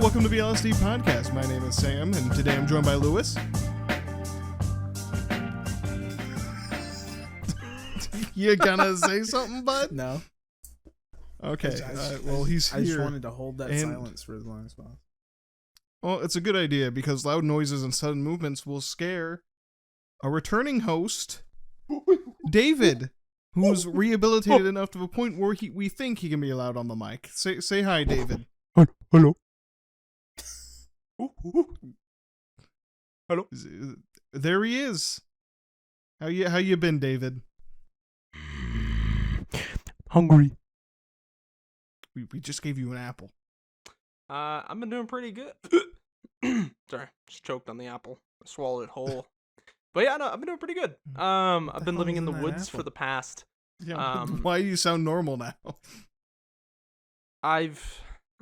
welcome to the L.S.D podcast. My name is Sam, and today I'm joined by Lewis. You gonna say something, bud? No. Okay. Well, he's here. I just wanted to hold that silence for as long as possible. Well, it's a good idea because loud noises and sudden movements will scare a returning host, David, who's rehabilitated enough to a point where we think he can be allowed on the mic. Say hi, David. Hello. Hello. There he is. How you been, David? Hungry. We just gave you an apple. I've been doing pretty good. Sorry, just choked on the apple. I swallowed it whole. But yeah, no, I've been doing pretty good. I've been living in the woods for the past. Yeah, why do you sound normal now? I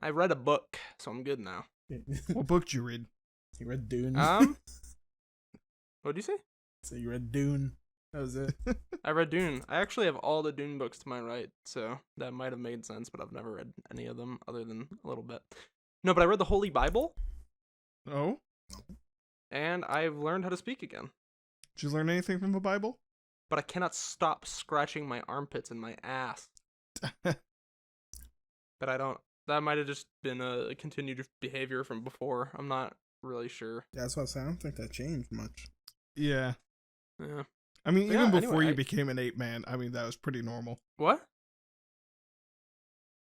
read a book, so I'm good now. What book did you read? You read Dune? What'd you say? So you read Dune. That was it. I read Dune. I actually have all the Dune books to my right, so that might have made sense, but I've never read any of them other than a little bit. No, but I read the Holy Bible. Oh? And I've learned how to speak again. Did you learn anything from the Bible? But I cannot stop scratching my armpits and my ass. But I don't. That might have just been a continued behavior from before. I'm not really sure. Yeah, that's what I said. I don't think that changed much. Yeah. Yeah. I mean, Yeah, even before anyway, you became an ape man, I mean, that was pretty normal. What?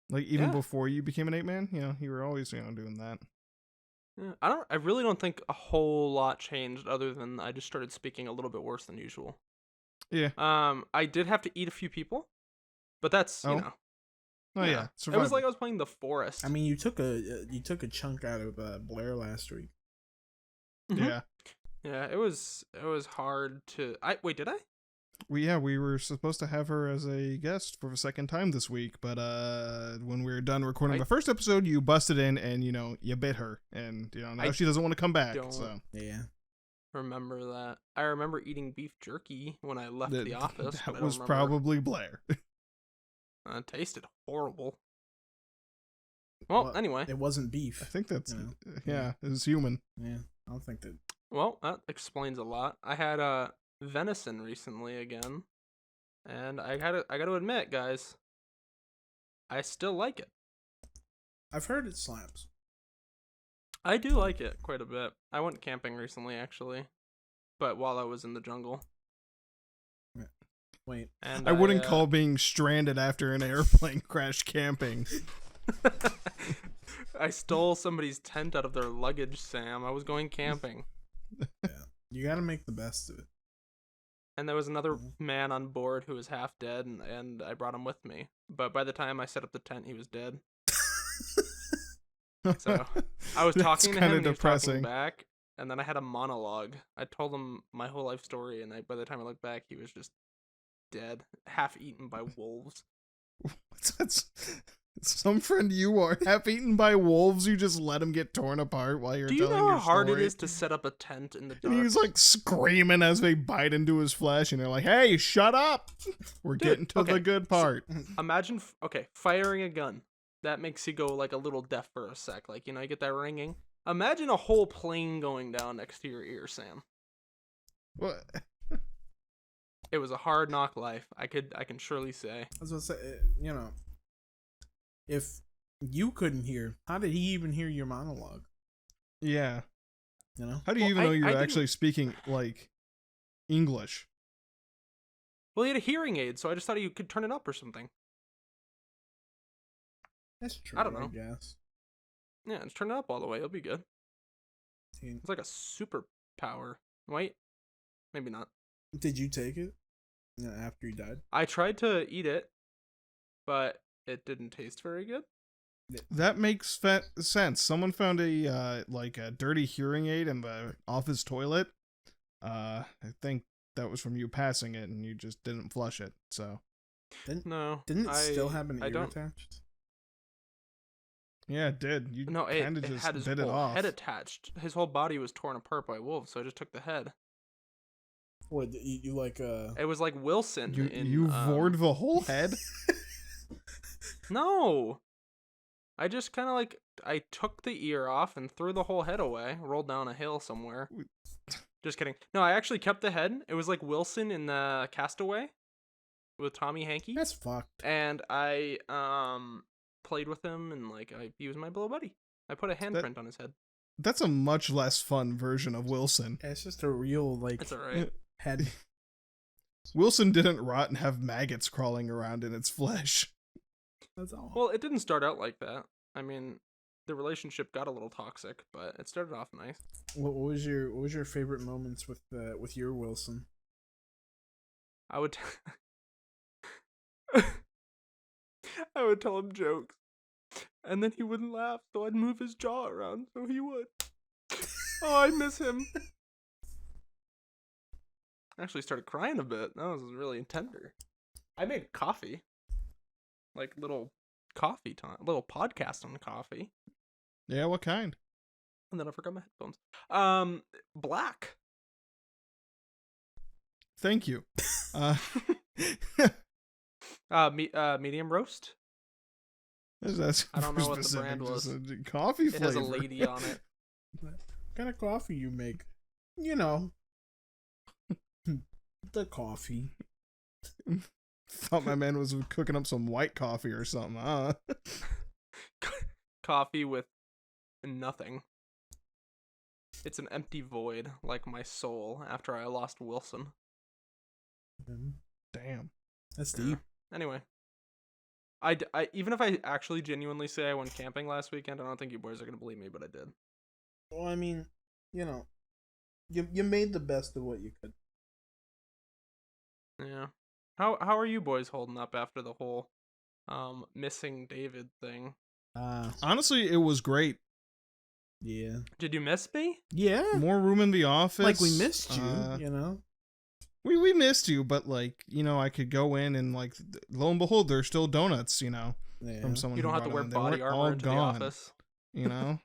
Like, even Yeah. before you became an ape man, you were always, doing that. Yeah, I really don't think a whole lot changed other than I just started speaking a little bit worse than usual. Yeah. I did have to eat a few people, but that's, Oh. you know. Oh, yeah. It was like I was playing the forest. I mean, you took a chunk out of Blair last week. Mhm. Yeah. Yeah, it was hard to. Wait, did I? We were supposed to have her as a guest for the second time this week, but when we were done recording the first episode, you busted in and you bit her, and now she doesn't want to come back. So Yeah. Remember that? I remember eating beef jerky when I left the office. That but I don't was remember. probably Blair. It tasted horrible. Well, anyway. It wasn't beef. I think that's Yeah. it was human. Yeah, I don't think that. Well, that explains a lot. I had venison recently again, and I got to admit, guys, I still like it. I've heard it slaps. I do like it quite a bit. I went camping recently, actually, but while I was in the jungle. Wait. And I wouldn't call being stranded after an airplane crash camping. I stole somebody's tent out of their luggage, Sam. I was going camping. Yeah. You gotta make the best of it. And there was another man on board who was half dead, and I brought him with me. But by the time I set up the tent, he was dead. So I was talking to him, and he was talking back, and then I had a monologue. I told him my whole life story, and by the time I looked back, he was just dead, half eaten by wolves. That's some friend you are, half eaten by wolves. You just let him get torn apart while you're telling your story. Do you know how hard it is to set up a tent in the dark? And he's like screaming as they bite into his flesh, and they're like, "Hey, shut up! We're getting to the good part." So, imagine, firing a gun. That makes you go like a little deaf for a sec. Like, you get that ringing. Imagine a whole plane going down next to your ear, Sam. What? It was a hard knock life. I can surely say. I was gonna say, if you couldn't hear, how did he even hear your monologue? Yeah. How do you Well, even know I you're didn't- actually speaking like English? Well, he had a hearing aid, so I just thought you could turn it up or something. That's true. I don't know. I guess. Yeah, just turn it up all the way. It'll be good. See, It's like a superpower. Wait, maybe not. did you take it? After he died. I tried to eat it, but it didn't taste very good. That makes sense. Someone found a dirty hearing aid in the office toilet. I think that was from you passing it, and you just didn't flush it. So Didn't I still have an ear don't. attached? yeah, it did. You No, kind it of just had his bit it whole off. head attached. His whole body was torn apart by wolves, so I just took the head. What you like? It was like Wilson. You vored the whole head. No, I just kind of like I took the ear off and threw the whole head away, rolled down a hill somewhere. Just kidding. No, I actually kept the head. It was like Wilson in the Castaway with Tommy Hankey. That's fucked. And I played with him and like he was my little buddy. I put a handprint on his head. That's a much less fun version of Wilson. Yeah, it's just a real like That's alright. head. Wilson didn't rot and have maggots crawling around in its flesh. That's all. Well, it didn't start out like that. I mean, the relationship got a little toxic, but it started off nice. What was your favorite moments with your Wilson? I would I would tell him jokes, and then he wouldn't laugh, so I'd move his jaw around so he would. Oh, I miss him. I actually started crying a bit. That was really tender. I made coffee. Like little coffee time, little podcast on coffee. Yeah, what kind? And then I forgot my headphones. Black. Thank you. Medium roast. That's I don't know what the specific, brand was. just a coffee It flavor. has a lady on it. What kind of coffee you make? You know, the coffee. Thought my man was cooking up some white coffee or something. Coffee with nothing. It's an empty void, like my soul after I lost Wilson. Damn. That's Yeah. deep. Anyway, I even if I actually genuinely say I went camping last weekend, I don't think you boys are gonna believe me, but I did. Well, I mean, you know, you made the best of what you could. Yeah. How are you boys holding up after the whole missing David thing? Honestly, it was great. Yeah. Did you miss me? Yeah. More room in the office. Like we missed you, Uh, you know. We missed you, but like, you know, I could go in and like, lo and behold, there's still donuts, you know, Yeah. from someone. You don't who have to brought wear them. They body weren't all armor into the gone, office. you know.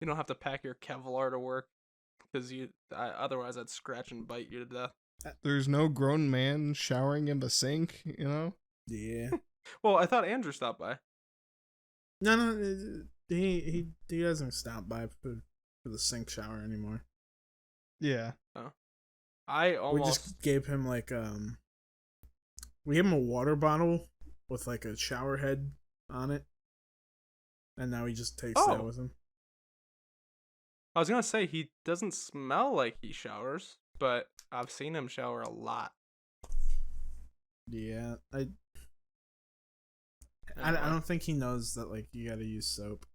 You don't have to pack your Kevlar to work because otherwise I'd scratch and bite you to death. There's no grown man showering in the sink, you know. Yeah. Well, I thought Andrew stopped by. No, he doesn't stop by for the sink shower anymore. Yeah. I We almost just gave him like we gave him a water bottle with like a shower head on it, and now he just takes that Oh. with him. I was gonna say he doesn't smell like he showers, but I've seen him shower a lot. Yeah, I Anyway. don't think he knows that like you gotta use soap.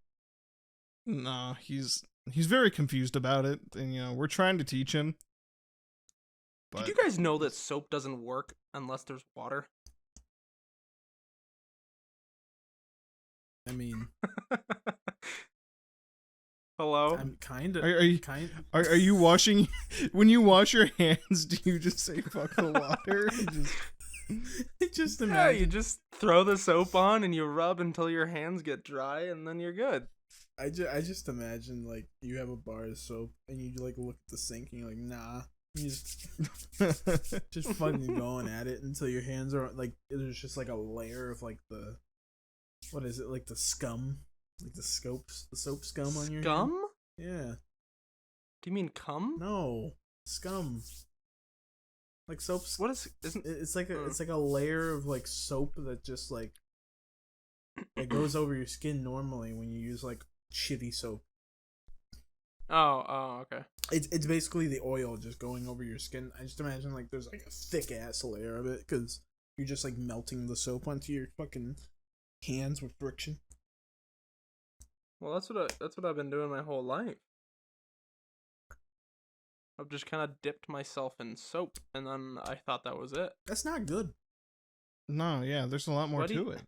No, he's very confused about it, and you know, we're trying to teach him. But Did you guys know that soap doesn't work unless there's water? I mean, Hello? I'm kind of. are you washing when you wash your hands? Do you just say fuck the water? Just Yeah, imagine. you just throw the soap on and you rub until your hands get dry and then you're good. I just imagine like you have a bar of soap and you like look at the sink and you're like, nah. You just fucking going at it until your hands are like there's just like a layer of like the what is it, like the scum, like the soap scum on your hand? Scum? Yeah. Do you mean cum? No, scum. Like soap. What is isn't It's like a layer of like soap that just like it goes over your skin normally when you use like shitty soap. Oh, okay. It's basically the oil just going over your skin. I just imagine like there's like a thick ass layer of it because you're just like melting the soap onto your fucking hands with friction. Well, that's what I've been doing my whole life. I've just kind of dipped myself in soap, and then I thought that was it. That's not good. No, yeah, there's a lot more What do to you- it.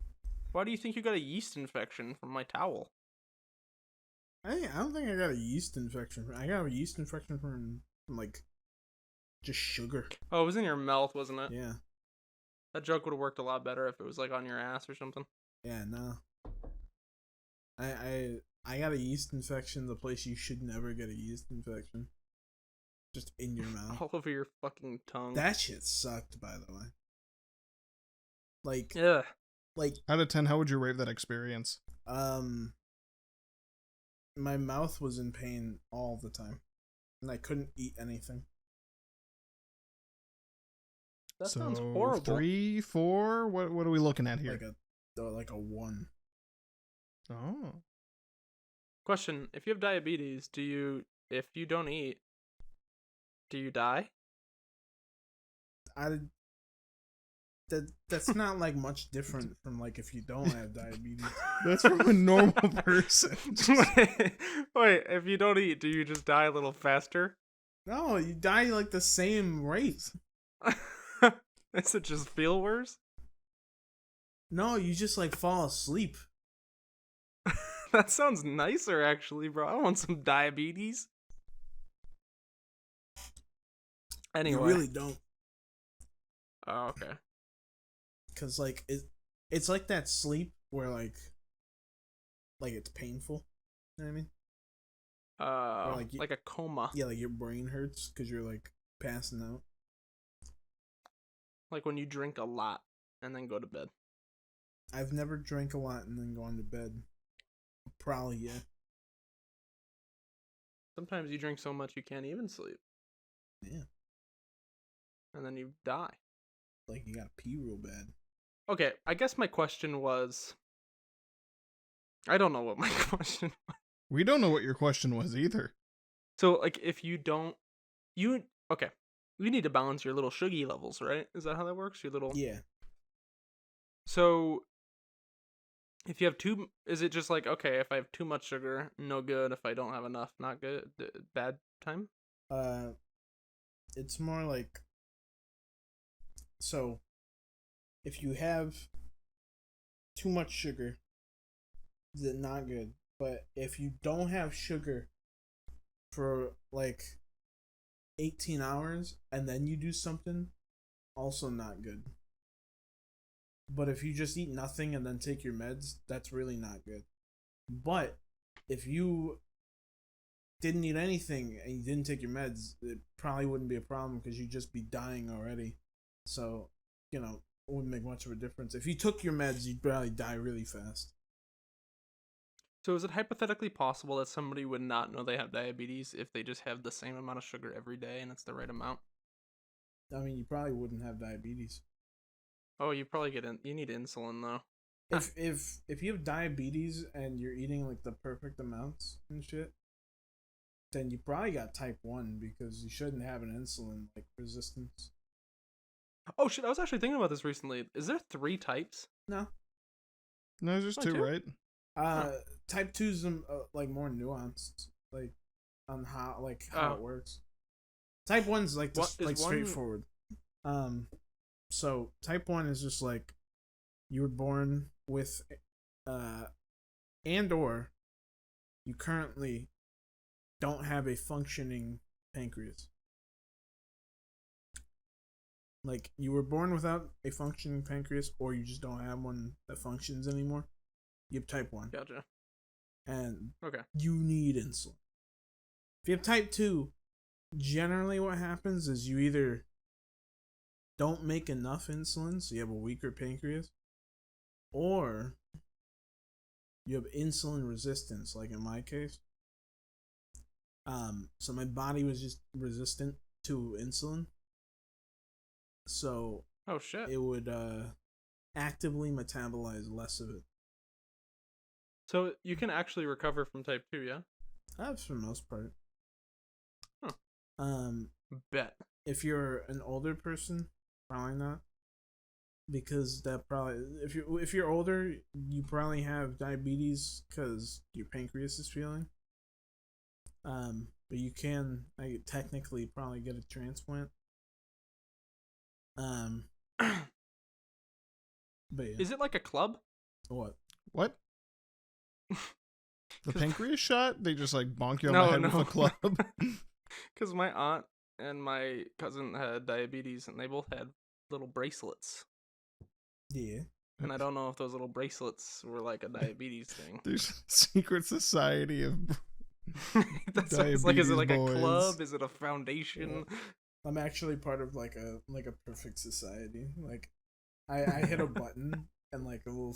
Why do you think you got a yeast infection from my towel? I don't think I got a yeast infection. I got a yeast infection from like just sugar. Oh, it was in your mouth, wasn't it? Yeah. That joke would have worked a lot better if it was like on your ass or something. Yeah, no. I got a yeast infection the place you should never get a yeast infection. Just in your mouth. All over your fucking tongue. That shit sucked, by the way. Like Yeah. like Out of 10, how would you rate that experience? my mouth was in pain all the time, and I couldn't eat anything. That So, sounds horrible. 3, 4? What are we looking at here? Like a 1. Oh. Question: if you have diabetes, if you don't eat, do you die? That's not like much different from like if you don't have diabetes. That's from a normal person. Wait, if you don't eat, do you just die a little faster? No, you die like the same rate. Does it just feel worse? No, you just like fall asleep. That sounds nicer, actually, bro. I want some diabetes. Anyway. You really don't. Oh, okay. Cause like it's like that sleep where like it's painful. You know what I mean? Like a coma. Yeah, like your brain hurts because you're like passing out. Like when you drink a lot and then go to bed. I've never drank a lot and then gone to bed. Probably, yeah. Sometimes you drink so much you can't even sleep. Yeah. And then you die. Like you gotta pee real bad. Okay, I guess my question was... I don't know what my question was. We don't know what your question was either. So, like, if you don't... Okay. You need to balance your little sugary levels, right? Is that how that works? Your little... Yeah. So... If you have is it just like, okay, if I have too much sugar, no good. If I don't have enough, not good. Bad time? It's more like, so if you have too much sugar, then not good. But if you don't have sugar for like 18 hours and then you do something, also not good. But if you just eat nothing and then take your meds, that's really not good. But if you didn't eat anything and you didn't take your meds, it probably wouldn't be a problem because you'd just be dying already. So, it wouldn't make much of a difference. If you took your meds, you'd probably die really fast. So is it hypothetically possible that somebody would not know they have diabetes if they just have the same amount of sugar every day and it's the right amount? I mean, you probably wouldn't have diabetes. Oh, you probably you need insulin though. If you have diabetes and you're eating like the perfect amounts and shit, then you probably got type 1 because you shouldn't have an insulin like resistance. Oh shit, I was actually thinking about this recently. Is there 3 types? No. No, there's just Oh, 2, 2? right? Type 2 is like more nuanced, like on how it works. Type 1's like straightforward. So type 1 is just like you were born with and or you currently don't have a functioning pancreas. Like you were born without a functioning pancreas or you just don't have one that functions anymore. You have type 1. Gotcha. And Okay. you need insulin. If you have type 2, generally what happens is you either don't make enough insulin, so you have a weaker pancreas, or you have insulin resistance, like in my case. So my body was just resistant to insulin, so Oh shit. it would actively metabolize less of it. So you can actually recover from type 2, yeah? That's for the most part. Huh. Bet. If you're an older person, probably not, because that probably if you're older, you probably have diabetes because your pancreas is failing. But you can technically probably get a transplant. But yeah. Is it like a club? What? What? The pancreas shot? They just like bonk you on No, the head no. with a club? Because my aunt and my cousin had diabetes and they both had little bracelets. Yeah. And I don't know if those little bracelets were like a diabetes thing. There's a secret society of That sounds like, is it like diabetes a boys. club? Is it a foundation? Yeah. I'm actually part of like a perfect society. Like I hit a button and like a little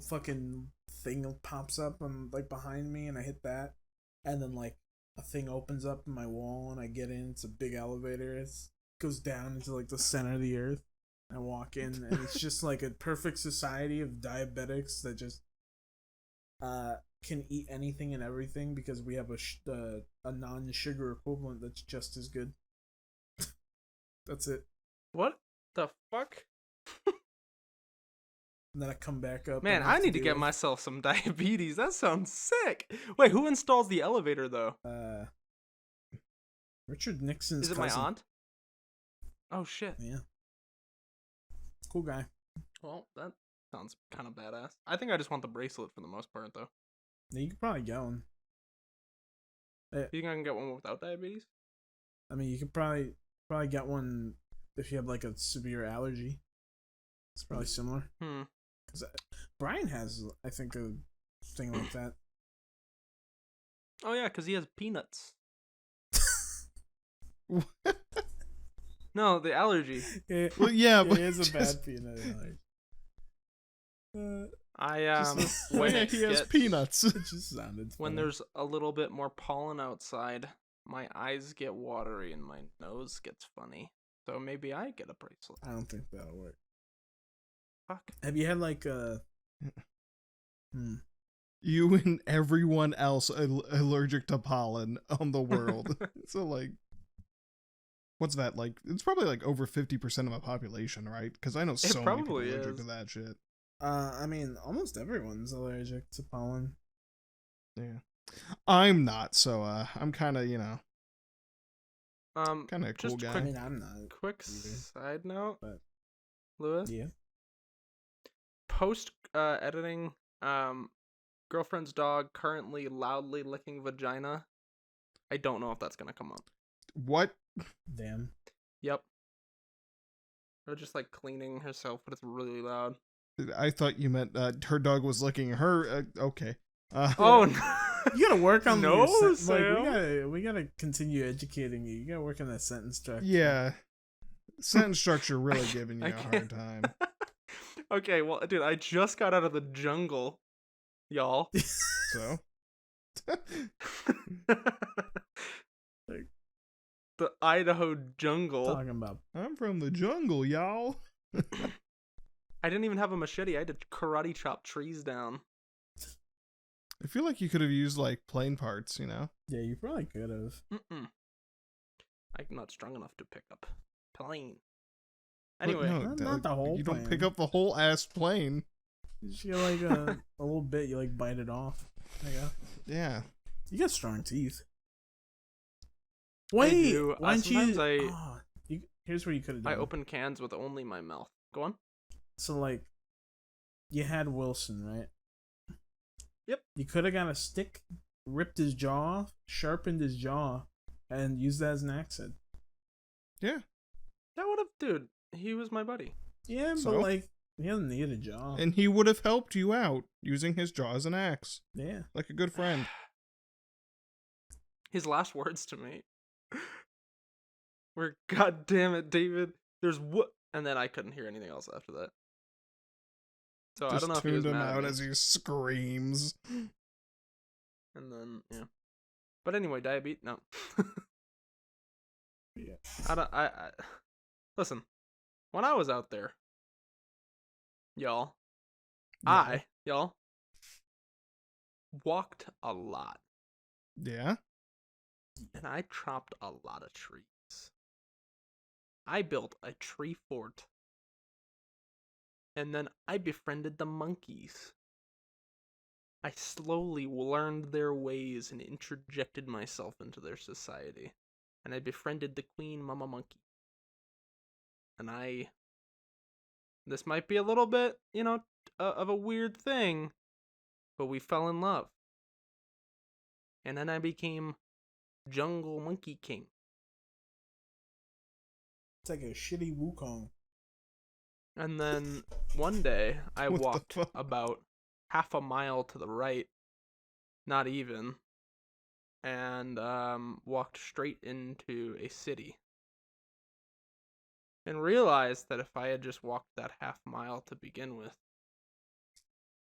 fucking thing pops up and like behind me, and I hit that, and then like a thing opens up in my wall, and I get in. It's a big elevator. It goes down into like the center of the earth. I walk in, and it's just like a perfect society of diabetics that just can eat anything and everything because we have a non-sugar equivalent that's just as good. That's it. What the fuck? And then I come back up. Man, and have I need to deal get with, myself some diabetes. That sounds sick. Wait, who installs the elevator though? Richard Nixon's Is it cousin. my aunt? Oh shit. Yeah. Cool guy. Well, that sounds kind of badass. I think I just want the bracelet for the most part though. Yeah, you could probably get one. You think I can get one without diabetes? I mean, you could probably get one if you have like a severe allergy. It's probably similar. Because Brian has, I think, a thing like that. Oh yeah, because he has peanuts. No, the allergy. Yeah, Well, yeah, he but has a just- bad peanut allergy. When yeah, it he has gets- peanuts. It just sounded When funny. there's a little bit more pollen outside, my eyes get watery and my nose gets funny. So maybe I get a bracelet. I don't think that'll work. Fuck. Have you had like You and everyone else allergic to pollen on the world. So like, what's that like? It's probably like over 50% of my population, right? Because I know so many people probably allergic is. to that shit. I mean, almost everyone's allergic to pollen. Yeah, I'm not. So I'm kind of kind of a cool just guy. I mean, I'm not. Quick either, side note, but Lewis. yeah. Post editing, girlfriend's dog currently loudly licking vagina. I don't know if that's gonna come up. What? Damn. Yep. Or just like cleaning herself, but it's really loud. I thought you meant her dog was licking her. Okay. Oh You gotta work on No, your Sam. we gotta continue educating you. You gotta work on that sentence structure. Yeah. Sentence structure really giving you I a hard can't- time. Okay, well, dude, I just got out of the jungle, y'all. So. The Idaho jungle. Talking about I'm from the jungle, y'all. I didn't even have a machete. I had to karate chop trees down. I feel like you could have used like plane parts, yeah, you probably could have. Mm-mm. I'm not strong enough to pick up plane. But Anyway, no, Not the whole You don't pick plane. up the whole ass plane. You just get like a little bit. You like bite it off. There you go. Yeah. You got strong teeth. I Wait, do. why don't Sometimes you? Here's what you could have done. I open cans with only my mouth. Go on. So like, you had Wilson, right? Yep. You could have got a stick, ripped his jaw off, sharpened his jaw, and used that as an accent. Yeah. That would have, dude. He was my buddy. Yeah, So? but like, he doesn't need a jaw. And he would have helped you out using his jaw as an axe. Yeah. Like a good friend. His last words to me were, "God damn it, David. There's what?" And then I couldn't hear anything else after that. So I Just don't know if he was tuned him mad at out me. as he screams. And then yeah. But anyway, diabetes. No. Yeah. I listen. When I was out there, y'all, y'all walked a lot, Yeah. and I chopped a lot of trees. I built a tree fort, and then I befriended the monkeys. I slowly learned their ways and interjected myself into their society. And I befriended the queen mama monkey. And this might be a little bit, of a weird thing, but we fell in love. And then I became Jungle Monkey King. It's like a shitty Wukong. And then one day I What the walked fuck? about half a mile to the right, not even, and walked straight into a city. and realized that if I had just walked that half mile to begin with,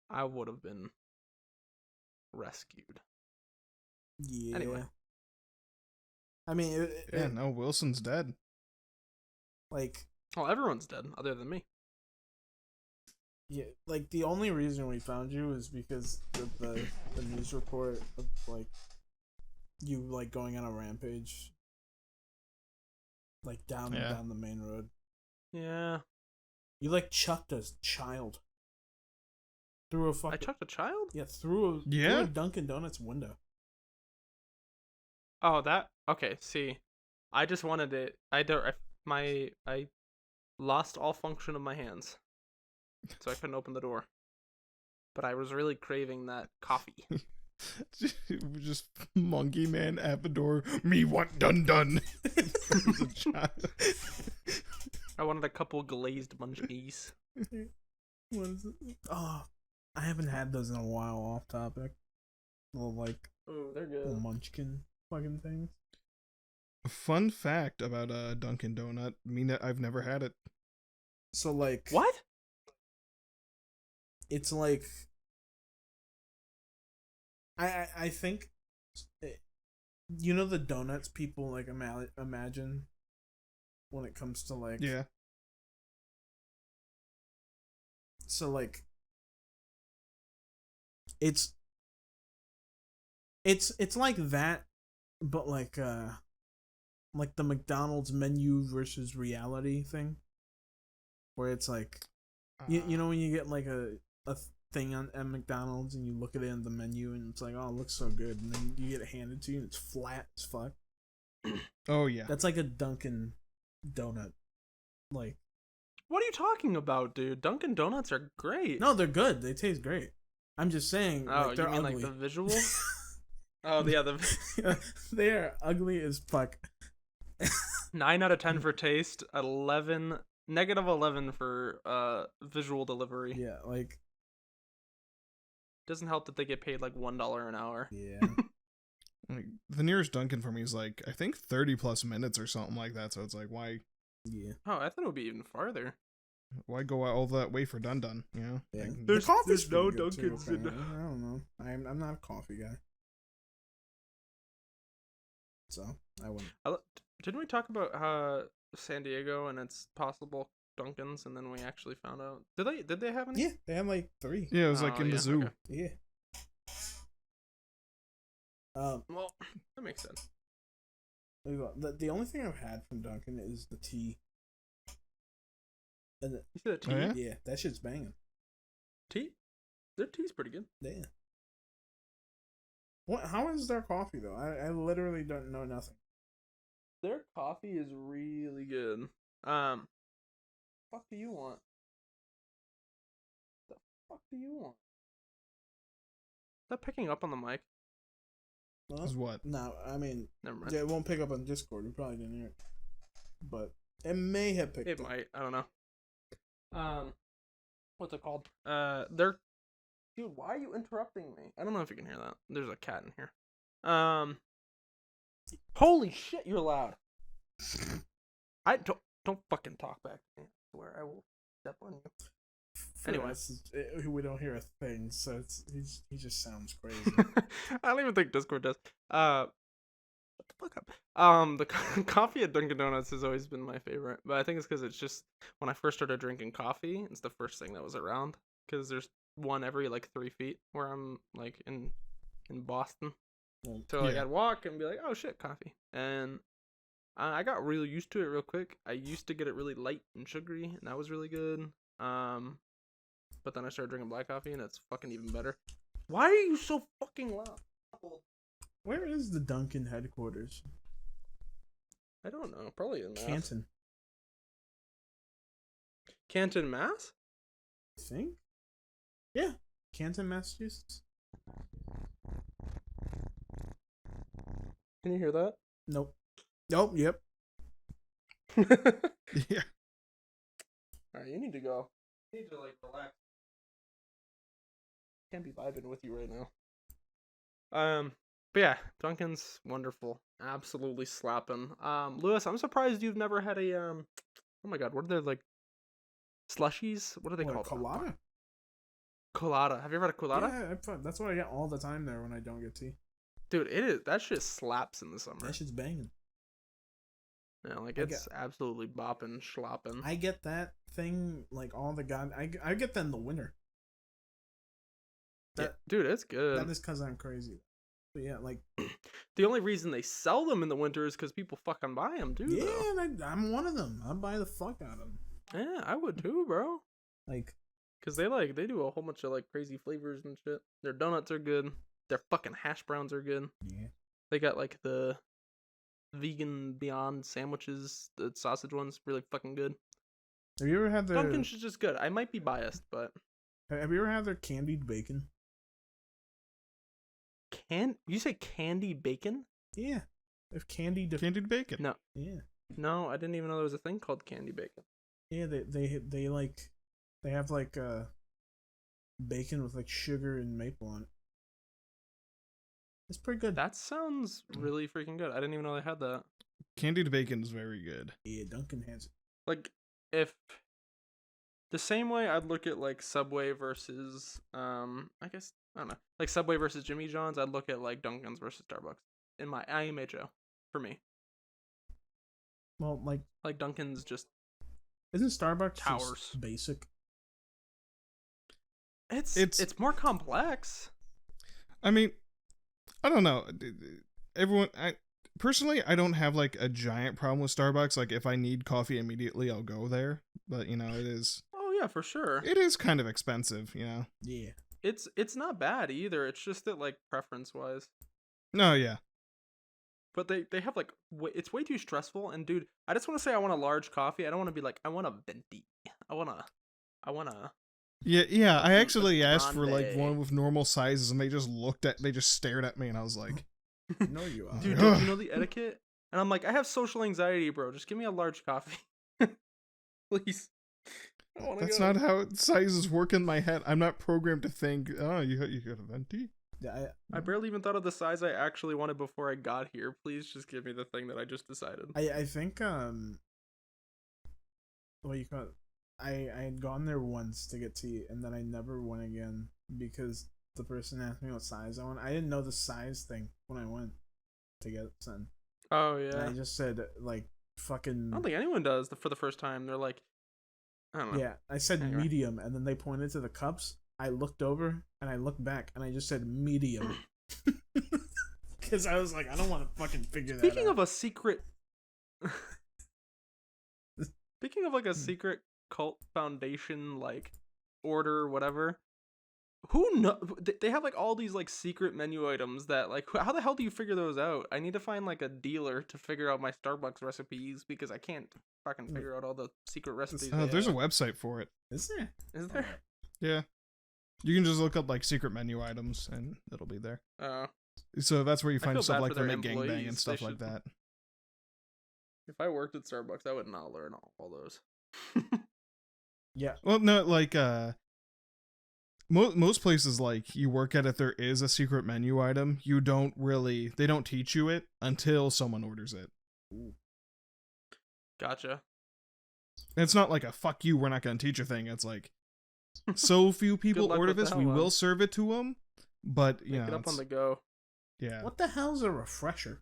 I would have been rescued. Yeah. Anyway. I mean, Yeah, no, Wilson's dead. like, Well, everyone's dead other than me. yeah, like the only reason we found you is because of the news report of like you like going on a rampage, like down the main road. Yeah. You like chucked a child through a fucking. I chucked a child? through a Dunkin' Donuts window. Oh, that. Okay, see. I just wanted it. I lost all function of my hands. So I couldn't open the door. But I was really craving that coffee. Just monkey man at the door. Me want done. I wanted a couple glazed munchies. What is it? Oh, I haven't had those in a while. Off topic. Little like Oh, they're little good. munchkin fucking things. Fun fact about a Dunkin' Donut. I've never had it. So like What? it's like I think you know the donuts people like imagine when it comes to like Yeah. so like it's like that but like the McDonald's menu versus reality thing where it's like you know when you get like a thing at McDonald's and you look at it in the menu and it's like, oh, it looks so good, and then you get it handed to you and it's flat as fuck. Oh yeah. That's like a Dunkin' Donut. Like, What are you talking about, dude? Dunkin' Donuts are great. no, they're good. They taste great. I'm just saying, Oh, like, they're you mean ugly. like the visual? Oh, yeah, They are ugly as fuck. 9 out of 10 for taste, 11, -11 for visual delivery. Yeah, like, Doesn't help that they get paid like $1 an hour. yeah. Like, the nearest Dunkin' for me is like I think 30 plus minutes or something like that. So it's like why Yeah. Oh, I thought it would be even farther. go all that way for done? You know. Yeah. Like, There's- coffee's there's no pretty good, too, Dunkins in- apparently. I don't know. I'm not a coffee guy. So, I wouldn't. Didn't we talk about San Diego and its possible Dunkins, and then we actually found out? Did they have any? Yeah, they have like 3. yeah, it was like Oh, in the yeah, zoo. okay. Yeah. Well, that makes sense. The only thing I've had from Dunkin' is the tea. And You see that tea? Oh, yeah? yeah, that shit's banging. Tea? Their tea's pretty good. Yeah. What? How is their coffee though? I literally don't know nothing. Their coffee is really good. Fuck do you want? The fuck do you want? Is that picking up on the mic? Well, Is what? no, I mean, Never mind. yeah, it won't pick up on Discord. You probably didn't hear it, but it may have picked It up. might. I don't know. What's it called? They're. Dude, why are you interrupting me? I don't know if you can hear that. There's a cat in here. Holy shit, you're loud. I don't fucking talk back to me. I swear I will step on you. For Anyway. us, we don't hear a thing, so he just sounds crazy. I don't even think Discord does. Shut the fuck up. The coffee at Dunkin' Donuts has always been my favorite, but I think it's because it's just when I first started drinking coffee, it's the first thing that was around. Because there's one every like 3 feet where I'm like in Boston, Well, so like Yeah. I'd walk and be like, oh shit, coffee, and I got really used to it real quick. I used to get it really light and sugary, and that was really good. But then I started drinking black coffee, and it's fucking even better. Why are you so fucking loud? Where is the Dunkin' headquarters? I don't know. Probably in Mass. Canton, Canton, Mass? I think. Yeah, Canton, Massachusetts. Can you hear that? Nope. Nope. Yep. Yeah. Alright, you need to go. You need to like relax. Can't be vibing with you right now. But yeah, Dunkin's wonderful. Absolutely slapping. Lewis, I'm surprised you've never had a Oh my god, what are they like? Slushies? What are they What, called? colada? Colada. Have you ever had a colada? Yeah, that's what I get all the time there when I don't get tea. Dude, it is. That shit slaps in the summer. That shit's banging. Yeah, like I it's absolutely bopping, schlopping. I get that thing like all the god. I get that in the winter. Yeah, dude, it's good. That is because I'm crazy. But yeah, like The only reason they sell them in the winter is because people fucking buy them, dude. yeah, and I'm one of them. I buy the fuck out of them. Yeah, I would too, bro. Like, Cause they do a whole bunch of like crazy flavors and shit. Their donuts are good. Their fucking hash browns are good. yeah. They got like the vegan Beyond sandwiches, the sausage ones, really fucking good. Have you ever had their Dunkin's is just good. I might be biased, but Have you ever had their candied bacon? you say candy bacon? Yeah. If candied Candied bacon. No, yeah. no, I didn't even know there was a thing called candy bacon. Yeah, they like they have like bacon with like sugar and maple on it. It's pretty good. That sounds really freaking good. I didn't even know they had that. Candied bacon is very good. Yeah, Dunkin' has it. Like, if the same way I'd look at like Subway versus I guess I don't know, like Subway versus Jimmy John's, I'd look at like Dunkin's versus Starbucks in my IMHO for me. Well, Like Dunkin's just isn't Starbucks towers. just basic? It's more complex. I mean, I don't know. Everyone, personally, I don't have like a giant problem with Starbucks. Like, if I need coffee immediately, I'll go there. But it is. Oh yeah, for sure. It is kind of expensive, Yeah. It's not bad either. It's just that like preference wise. No, yeah. But they have like it's way too stressful. And dude, I just want to say I want a large coffee. I don't want to be like I want a venti. I wanna. Yeah. I actually asked for like grande. one with normal sizes, and they just stared at me, and I was like, No, you are. Dude, don't you know the etiquette? And I'm like, I have social anxiety, bro. Just give me a large coffee, please. I wanna that's go. not how sizes work in my head. I'm not programmed to think, oh, you got a venti? Yeah, I barely even thought of the size I actually wanted before I got here. Please just give me the thing that I just decided. I think what you call it? I had gone there once to get tea, and then I never went again because the person asked me what size I want. I didn't know the size thing when I went to get something. Oh And yeah. I just said like fucking. I don't think anyone does for the first time. They're like, I don't know. Yeah, I said Anyway. medium, and then they pointed to the cups. I looked over and I looked back, and I just said medium. Because I was like, I don't want to fucking figure that out. Speaking of a secret, speaking of like a secret cult foundation like order whatever, who know they have like all these like secret menu items that like how the hell do you figure those out? I need to find like a dealer to figure out my Starbucks recipes because I can't fucking figure out all the secret recipes. There's a website for it. Is there? Is there? Yeah. You can just look up like secret menu items, and it'll be there. So that's where you feel find stuff bad like for the their McGangbang employees. and stuff They like should- that. If I worked at Starbucks, I would not learn all those. Yeah. Well, no, like most places like you work at, if there is a secret menu item, they don't teach you it until someone orders it. Gotcha. And it's not like a fuck you, we're not going to teach you thing. It's like so few people luck order with this, that we one. will serve it to them, but you Make know, it up on it's- the go. yeah. What the hell's a refresher?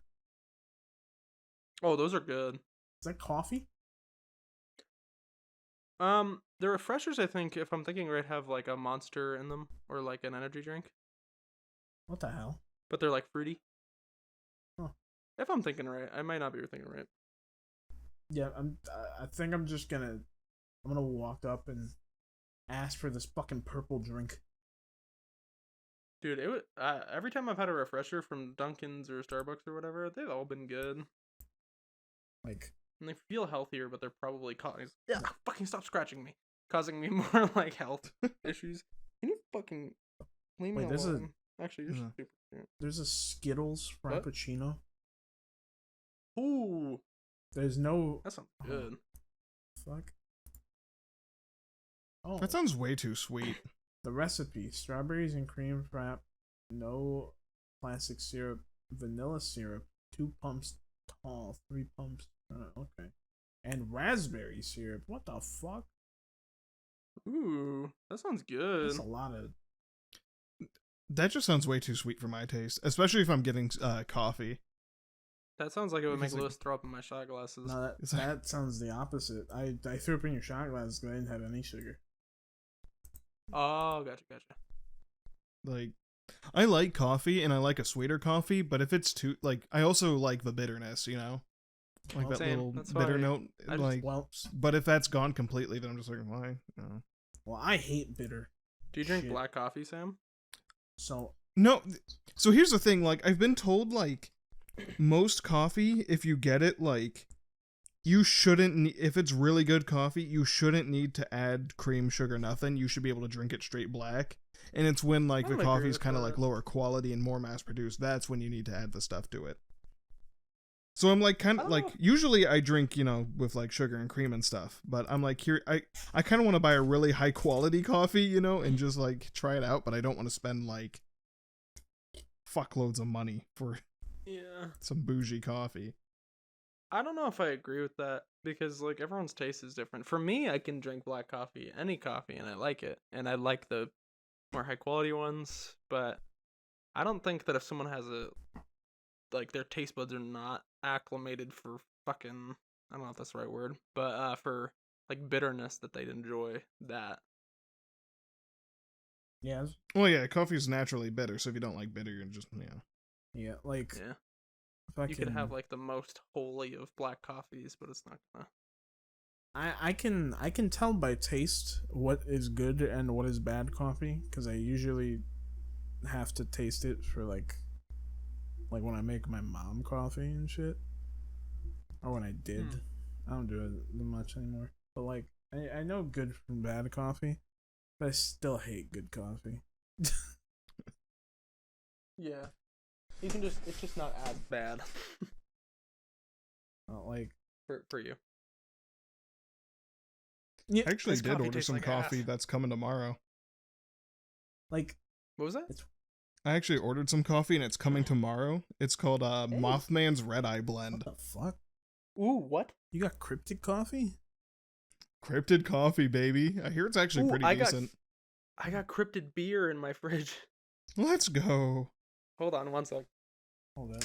Oh, those are good. Is that coffee? The refreshers, I think, if I'm thinking right, have like a Monster in them or like an energy drink, What the hell? but they're like fruity. Huh. If I'm thinking right, I might not be thinking right. Yeah, I think I'm gonna walk up and ask for this fucking purple drink. Dude, it would every time I've had a refresher from Dunkin's or Starbucks or whatever, they've all been good. Like, And they feel healthier, but they're probably causing fucking stop scratching me, causing me more like health issues. Can you fucking leave me Wait, there's a- alone? Actually, you're Yeah. super cute. there's a Skittles What? Frappuccino. Ooh, There's no that sounds Oh. good. fuck. Oh, That sounds way too sweet. the recipe: strawberries and cream frap, no plastic syrup, vanilla syrup, 2 pumps tall, 3 pumps. Okay. and raspberry syrup. What the fuck? Ooh, that sounds good. That's a lot of. That just sounds way too sweet for my taste, especially if I'm getting coffee. That sounds like it would make Because, like- Lewis throw up in my shot glasses. No, that sounds the opposite. I threw up in your shot glass because I didn't have any sugar. Oh, gotcha. Like, I like coffee and I like a sweeter coffee, but if it's too I also like the bitterness, you know, like that Same. little That's bitter why note. I just- Like, Well, but if that's gone completely, then I'm just like, why? No. I hate bitter. Do you drink Shit. black coffee, Sam? So No. So here's the thing. Like, I've been told most coffee, if you get it, you shouldn't. If it's really good coffee, you shouldn't need to add cream, sugar, nothing. You should be able to drink it straight black. And it's when the would agree coffee's with kind of that. lower quality and more mass produced. That's when you need to add the stuff to it. So I'm kind I of don't know. usually I drink with sugar and cream and stuff, but I'm here I kind of want to buy a really high quality coffee, and just try it out, but I don't want to spend fuckloads of money for Yeah. some bougie coffee. I don't know if I agree with that because everyone's taste is different. For me, I can drink black coffee, any coffee, and I like it. And I like the more high quality ones, but I don't think that if someone has their taste buds are not acclimated for fucking, I don't know if that's the right word, but for bitterness that they'd enjoy that. yeah, Well, yeah, coffee's naturally bitter, so if you don't like bitter, you're just Yeah. yeah, You could have the most holy of black coffees, but it's not gonna. I can tell by taste what is good and what is bad coffee because I usually have to taste it for like when I make my mom coffee and shit, or when I did. I don't do it much anymore. But I know good from bad coffee, but I still hate good coffee. Yeah. You can just, it's just not as bad for you. Yeah, I actually This did coffee order tastes some like coffee ass. that's coming tomorrow. What was that? I actually ordered some coffee and it's coming tomorrow. It's called Mothman's Red Eye what Blend. the fuck? Ooh, what? You got cryptic coffee? Cryptid coffee, baby. I hear it's actually Ooh, pretty decent. I got cryptid beer in my fridge. Let's go. Hold on one sec. Hold up.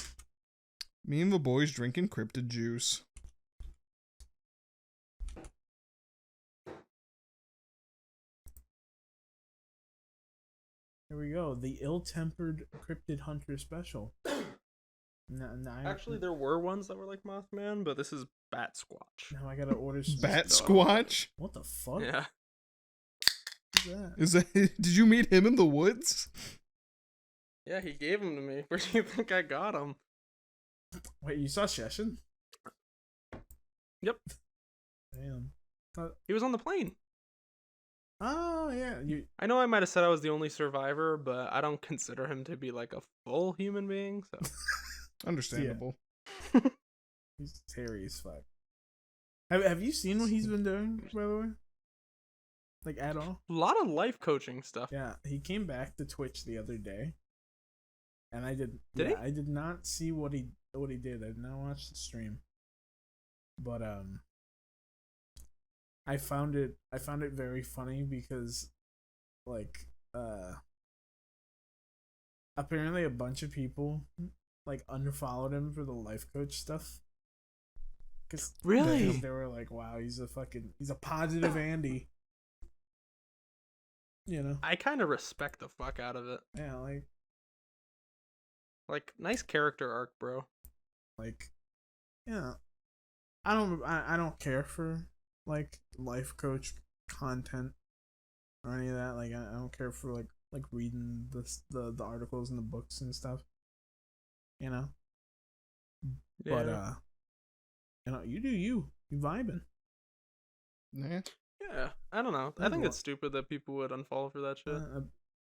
Me and the boys drinking cryptid juice. Here we go. The ill-tempered cryptid hunter special. Actually, there were ones that were like Mothman, but this is Bat Squatch. Now I gotta order some. Bat stuff. Squatch? What the fuck? Yeah. What's that? Is that? Did you meet him in the woods? Yeah, he gave them to me. Where do you think I got them? Wait, you saw Sheshin? Yep. Damn. He was on the plane. Oh yeah, I know I might have said I was the only survivor, but I don't consider him to be like a full human being, so. Understandable. he's hairy as fuck. Have you seen what he's been doing, by the way? Like at all? A lot of life coaching stuff. Yeah, he came back to Twitch the other day, and I did. Did he? I did not see what he did. I did not watch the stream, but I found it very funny because, apparently a bunch of people unfollowed him for the life coach stuff. Cause Really? They were like, "Wow, he's a positive Andy." You know? I kind of respect the fuck out of it. Yeah, Like, nice character arc, bro. yeah. I don't care for life coach content or any of that. I don't care for reading the articles and the books and stuff. You know? But you do you vibing. Nah. Yeah, I don't know. I think it's stupid that people would unfollow for that shit.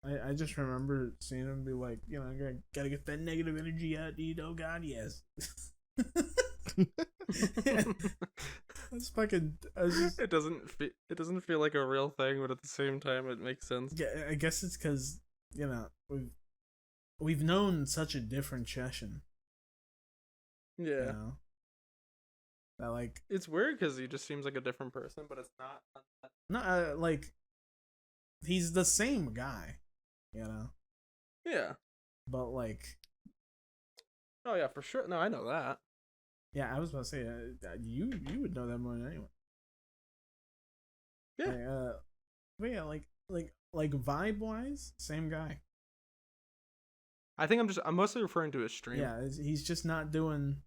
I just remember seeing him be like, gotta get that negative energy out, dude. Oh God, yes. That's fucking. It doesn't feel like a real thing, but at the same time, it makes sense. Yeah, I guess it's because we've known such a different Cheshin. Yeah. You know? That like It's weird because he just seems like a different person, but it's not. no, like he's the same guy, you know. Yeah. But like, Oh yeah, for sure. No, I know that. yeah, I was about to say you would know that more than anyone. Yeah. But yeah, like vibe wise, same guy. I think I'm mostly referring to his stream. Yeah, he's just not doing,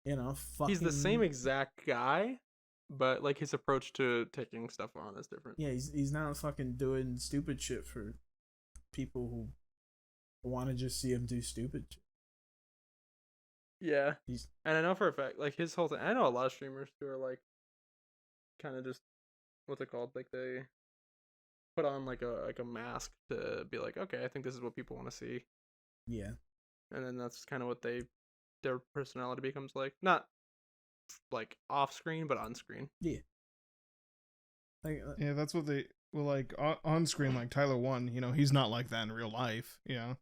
fucking. He's the same exact guy, but like his approach to taking stuff on is different. Yeah, he's not fucking doing stupid shit for people who want to just see him do stupid shit. Yeah. He's And I know for a fact, like his whole thing. I know a lot of streamers who are like, kind of just, what's it called? Like they put on like a mask to be like, okay, I think this is what people want to see, yeah. and then that's kind of what their personality becomes like. Not like off screen, but on screen. Yeah. Like Yeah, that's what they well like on screen. Like Tyler One, he's not like that in real life. Yeah,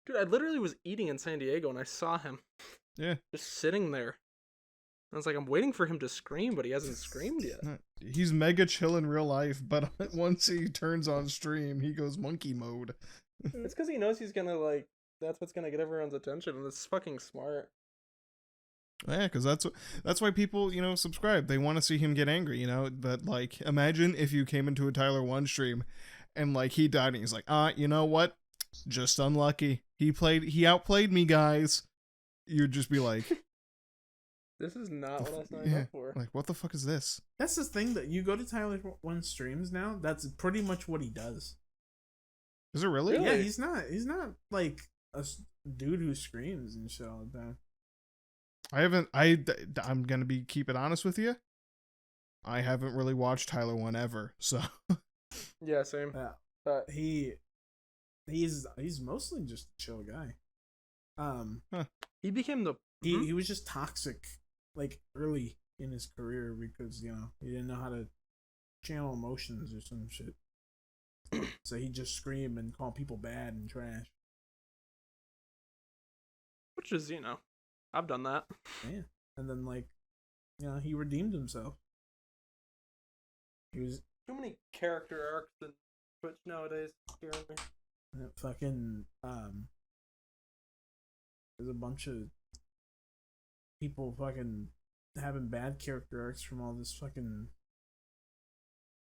Dude, I literally was eating in San Diego and I saw him. Yeah. Just sitting there. I was like, I'm waiting for him to scream, but he hasn't screamed yet. He's mega chill in real life, but once he turns on stream, he goes monkey mode. It's because he knows he's gonna like. That's what's gonna get everyone's attention, and it's fucking smart. Yeah, because that's why people subscribe. They want to see him get angry. But like, imagine if you came into a Tyler One stream, and like he died, and he's like, you know what? Just unlucky. He outplayed me, guys. You'd just be like, This is not what I signed up for. like, what the fuck is this? that's the thing that you go to Tyler One streams now. That's pretty much what he does. Is it really? Really? Yeah, he's not like a dude who screams and shit all the time. I'm gonna keep it honest with you. I haven't really watched Tyler One ever, so Yeah, same. Yeah, But he's mostly just a chill guy. he became the. He was just toxic, like early in his career because he didn't know how to channel emotions or some shit. So he just scream and call people bad and trash. Which is, I've done that. Yeah, and then like, he redeemed himself. He was Too many character arcs in Twitch nowadays. Scaring me. fucking There's a bunch of people fucking having bad character arcs from all this fucking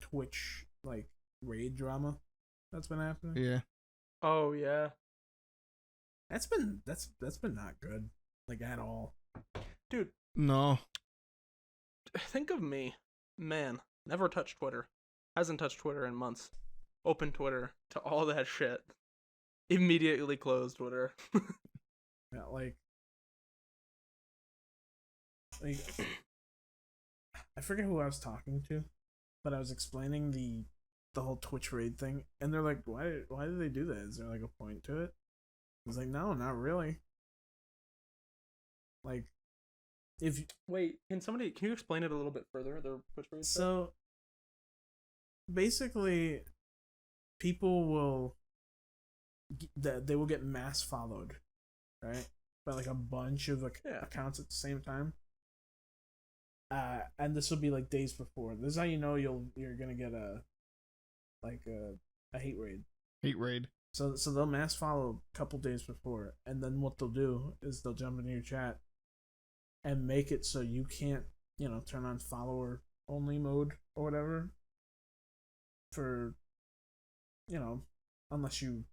Twitch like raid drama that's been happening. yeah. Oh yeah. That's been not good, like at all. Dude, No. think of me. Man, never touched Twitter. Hasn't touched Twitter in months. Open Twitter to all that shit. Immediately closed Twitter. Yeah, like I forget who I was talking to, but I was explaining the whole Twitch raid thing, and they're like, why did they do that? Is there like a point to it? I was like, no, not really. Like, if Wait, can you explain it a little bit further? The Twitch raid stuff? so, basically, people will they will get mass followed, right? By like a bunch of accounts at the same time. And this will be like days before. This is how you know you're gonna get a hate raid. Hate raid. So they'll mass follow a couple days before, and then what they'll do is they'll jump into your chat and make it so you can't, turn on follower only mode or whatever. For, unless you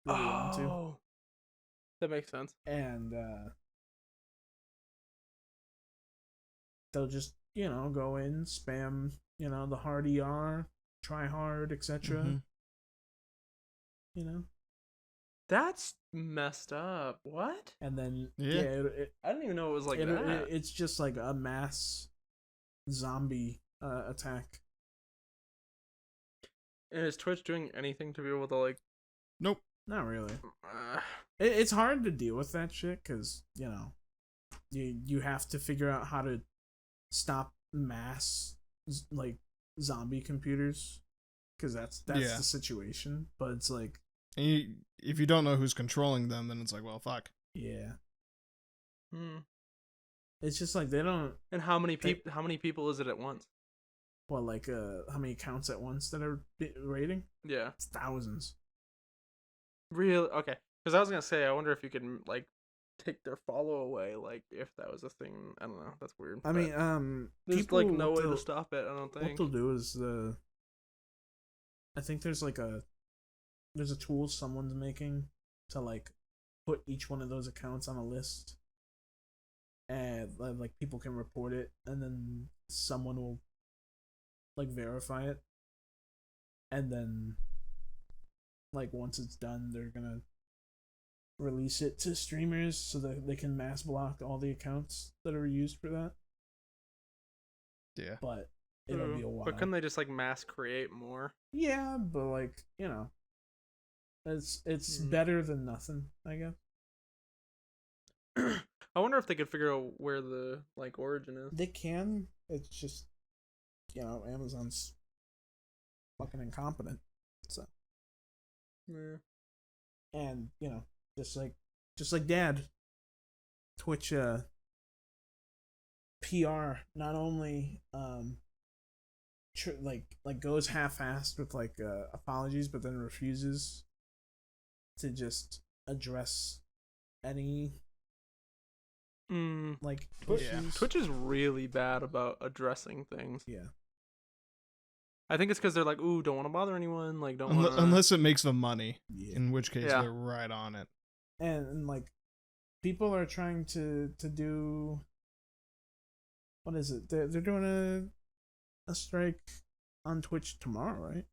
really want to. Oh, that makes sense. And they'll just go in, spam the hard ER, try hard, etc. That's messed up. What? And then Yeah. I didn't even know it was like that. it's just like a mass zombie attack. And is Twitch doing anything to be able to like? Nope. Not really. It's hard to deal with that shit because you have to figure out how to stop mass like zombie computers because that's Yeah. the situation. But it's like, And if you don't know who's controlling them, then it's like, well, fuck. yeah. It's just like they don't. And how many people is it at once? Well, like how many accounts at once that are rating? Yeah. It's thousands. Really? Okay. Because I was gonna say, I wonder if you can like take their follow away, like if that was a thing. I don't know. That's weird. I mean, there's people, like no way what to stop it. I don't what think. they'll do is I think there's a tool someone's making to like put each one of those accounts on a list, and like people can report it, and then someone will like verify it, and then like once it's done, they're gonna release it to streamers so that they can mass block all the accounts that are used for that. Yeah. But it'll be a while. But couldn't they just like mass create more? Yeah, but like, you know, it's better than nothing, I guess. I wonder if they could figure out where the like origin is. They can. It's just, you know, Amazon's fucking incompetent. So. Yeah. And, you know, just like Dad, Twitch PR not only like goes half-assed with like apologies, but then refuses to just address any like issues. Twitch is really bad about addressing things. Yeah. I think it's because they're like, ooh, don't want to bother anyone. Like, don't unless it makes them money. Yeah. In which case Yeah. they're right on it. And like people are trying to do, what is it? They're doing a strike on Twitch tomorrow, right?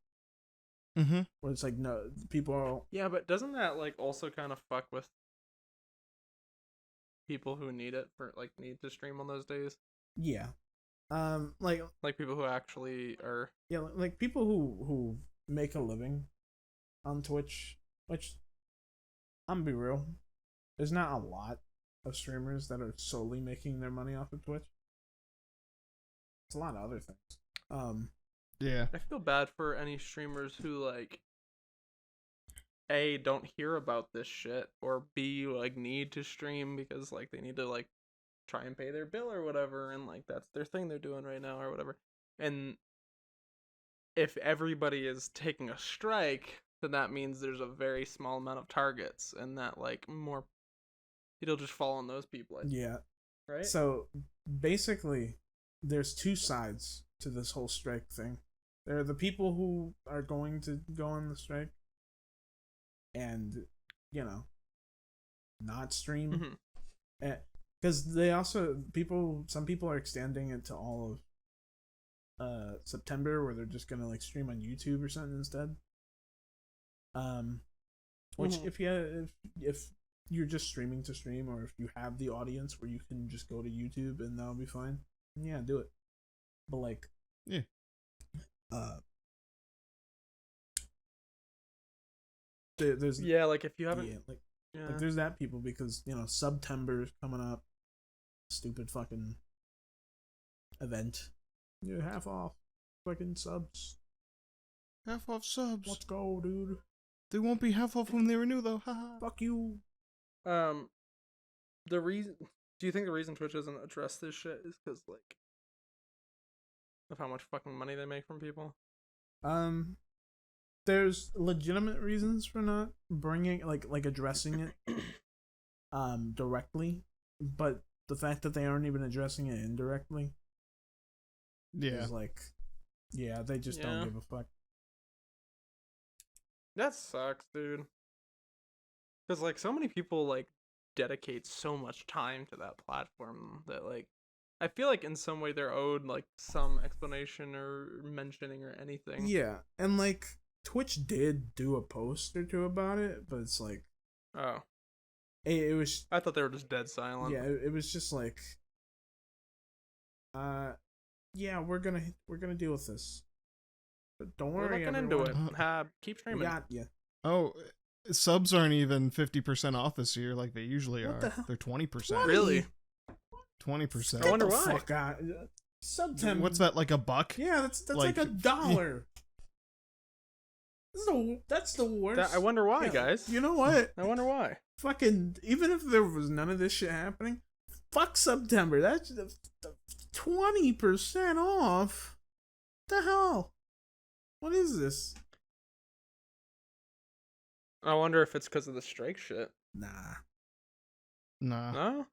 Mm-hmm. Where it's like, no, people are. Yeah, but doesn't that like also kind of fuck with people who need it for like need to stream on those days? Yeah. Like people who actually are. Yeah, like people who make a living on Twitch, which I'm gonna be real, there's not a lot of streamers that are solely making their money off of Twitch. It's a lot of other things. Yeah. I feel bad for any streamers who like A, don't hear about this shit, or B, like need to stream because like they need to like try and pay their bill or whatever, and like that's their thing they're doing right now or whatever. And if everybody is taking a strike, then that means there's a very small amount of targets, and that like more it'll just fall on those people. Yeah. Right? So basically there's two sides to this whole strike thing. There are the people who are going to go on the strike and, you know, not stream. Because they also, some people are extending it to all of September, where they're just going to like stream on YouTube or something instead. Which if you're just streaming to stream, or if you have the audience where you can just go to YouTube and that'll be fine, yeah, do it. But like, yeah. There's like if you haven't, like there's that people, because you know September's coming up, stupid fucking event. You're half off fucking subs. Half off subs. Let's go, dude. They won't be half off when they renew though. Haha. Fuck you. The reason. Do you think the reason Twitch doesn't address this shit is because like of how much fucking money they make from people? There's legitimate reasons for not bringing like addressing it directly, but the fact that they aren't even addressing it indirectly is like, yeah, they just don't give a fuck. That sucks, dude. Because like so many people like dedicate so much time to that platform that like I feel like in some way they're owed like some explanation or mentioning or anything. Yeah, and like Twitch did do a post or two about it, but it's like, oh, it was. I thought they were just dead silent. Yeah, it was just like, yeah, we're gonna deal with this, but don't worry, we're looking everyone. into it. Keep streaming. Yeah. Oh, subs aren't even 50% off this year like they usually What are. the hell? They're 20%. Really? 20%. I wonder Get the why. fuck out. September. What's that, like a buck? Yeah, that's like $1. That's the worst. I wonder why, Yeah, guys. You know what? I wonder why. Fucking, even if there was none of this shit happening, Fuck September. That's 20% off. What the hell? What is this? I wonder if it's because of the strike shit. Nah. No?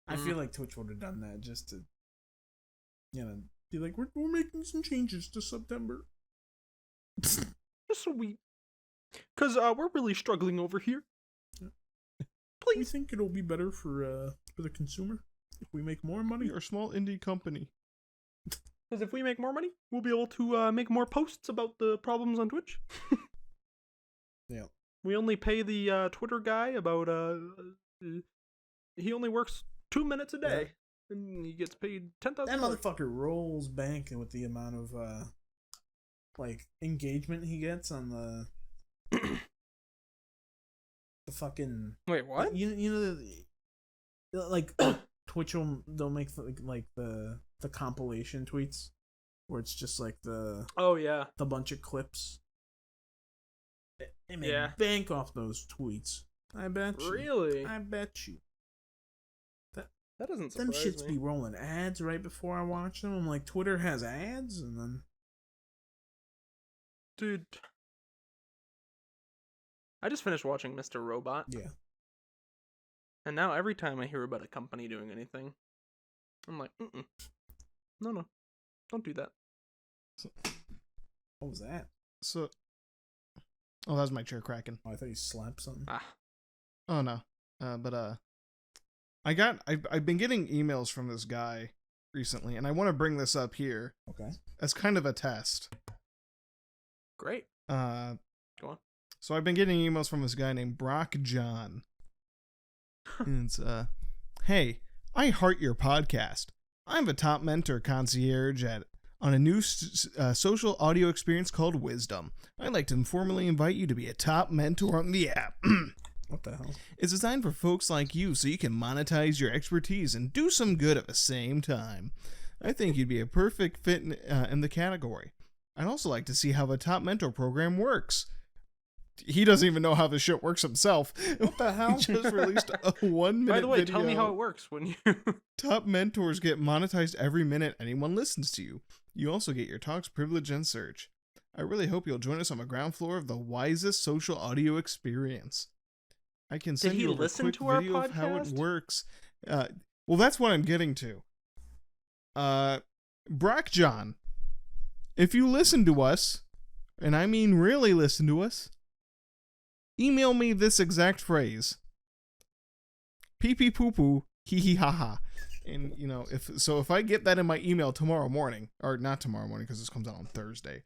I feel like Twitch would have done that just to, be like, we're making some changes to September. Just so because we're really struggling over here. We Please. think it'll be better for the consumer if we make more money. You're a small indie company. Because if we make more money, we'll be able to make more posts about the problems on Twitch. Yeah. We only pay the Twitter guy about he only works 2 minutes a day, and he gets paid $10,000. That motherfucker rolls bank with the amount of engagement he gets on the the fucking. Wait, what? Twitch they'll make the compilation tweets where it's just like the bunch of clips. They make bank off those tweets. I bet you. Really? I bet you. That doesn't Them surprise shits me. be rolling ads right before I watch them. I'm like, Twitter has ads, and then Dude, I just finished watching Mr. Robot. yeah. And now every time I hear about a company doing anything, I'm like, no, don't do that. What was that? So, that was my chair cracking. Oh, I thought you slapped something. Oh no, I've been getting emails from this guy recently, and I want to bring this up here Okay. as kind of a test. Great. Go on. So I've been getting emails from this guy named Brock John. And it's, hey, I heart your podcast. I'm a top mentor concierge on a new social audio experience called Wisdom. I'd like to informally invite you to be a top mentor on the app. What the hell? It's designed for folks like you so you can monetize your expertise and do some good at the same time. I think you'd be a perfect fit in the category. I'd also like to see how the top mentor program works. He doesn't even know how this shit works himself. What the hell? He just released a 1 minute By the way, video. tell me how it works when you. Top mentors get monetized every minute anyone listens to you. You also get your talks, privilege, and search. I really hope you'll join us on the ground floor of the wisest social audio experience. I can send he you a listen quick to our video of how it podcast? works. Well, that's what I'm getting to. Brock John, if you listen to us, and I mean really listen to us, email me this exact phrase. Pee pee poo poo, hee hee ha ha. And, if I get that in my email tomorrow morning, or not tomorrow morning because this comes out on Thursday,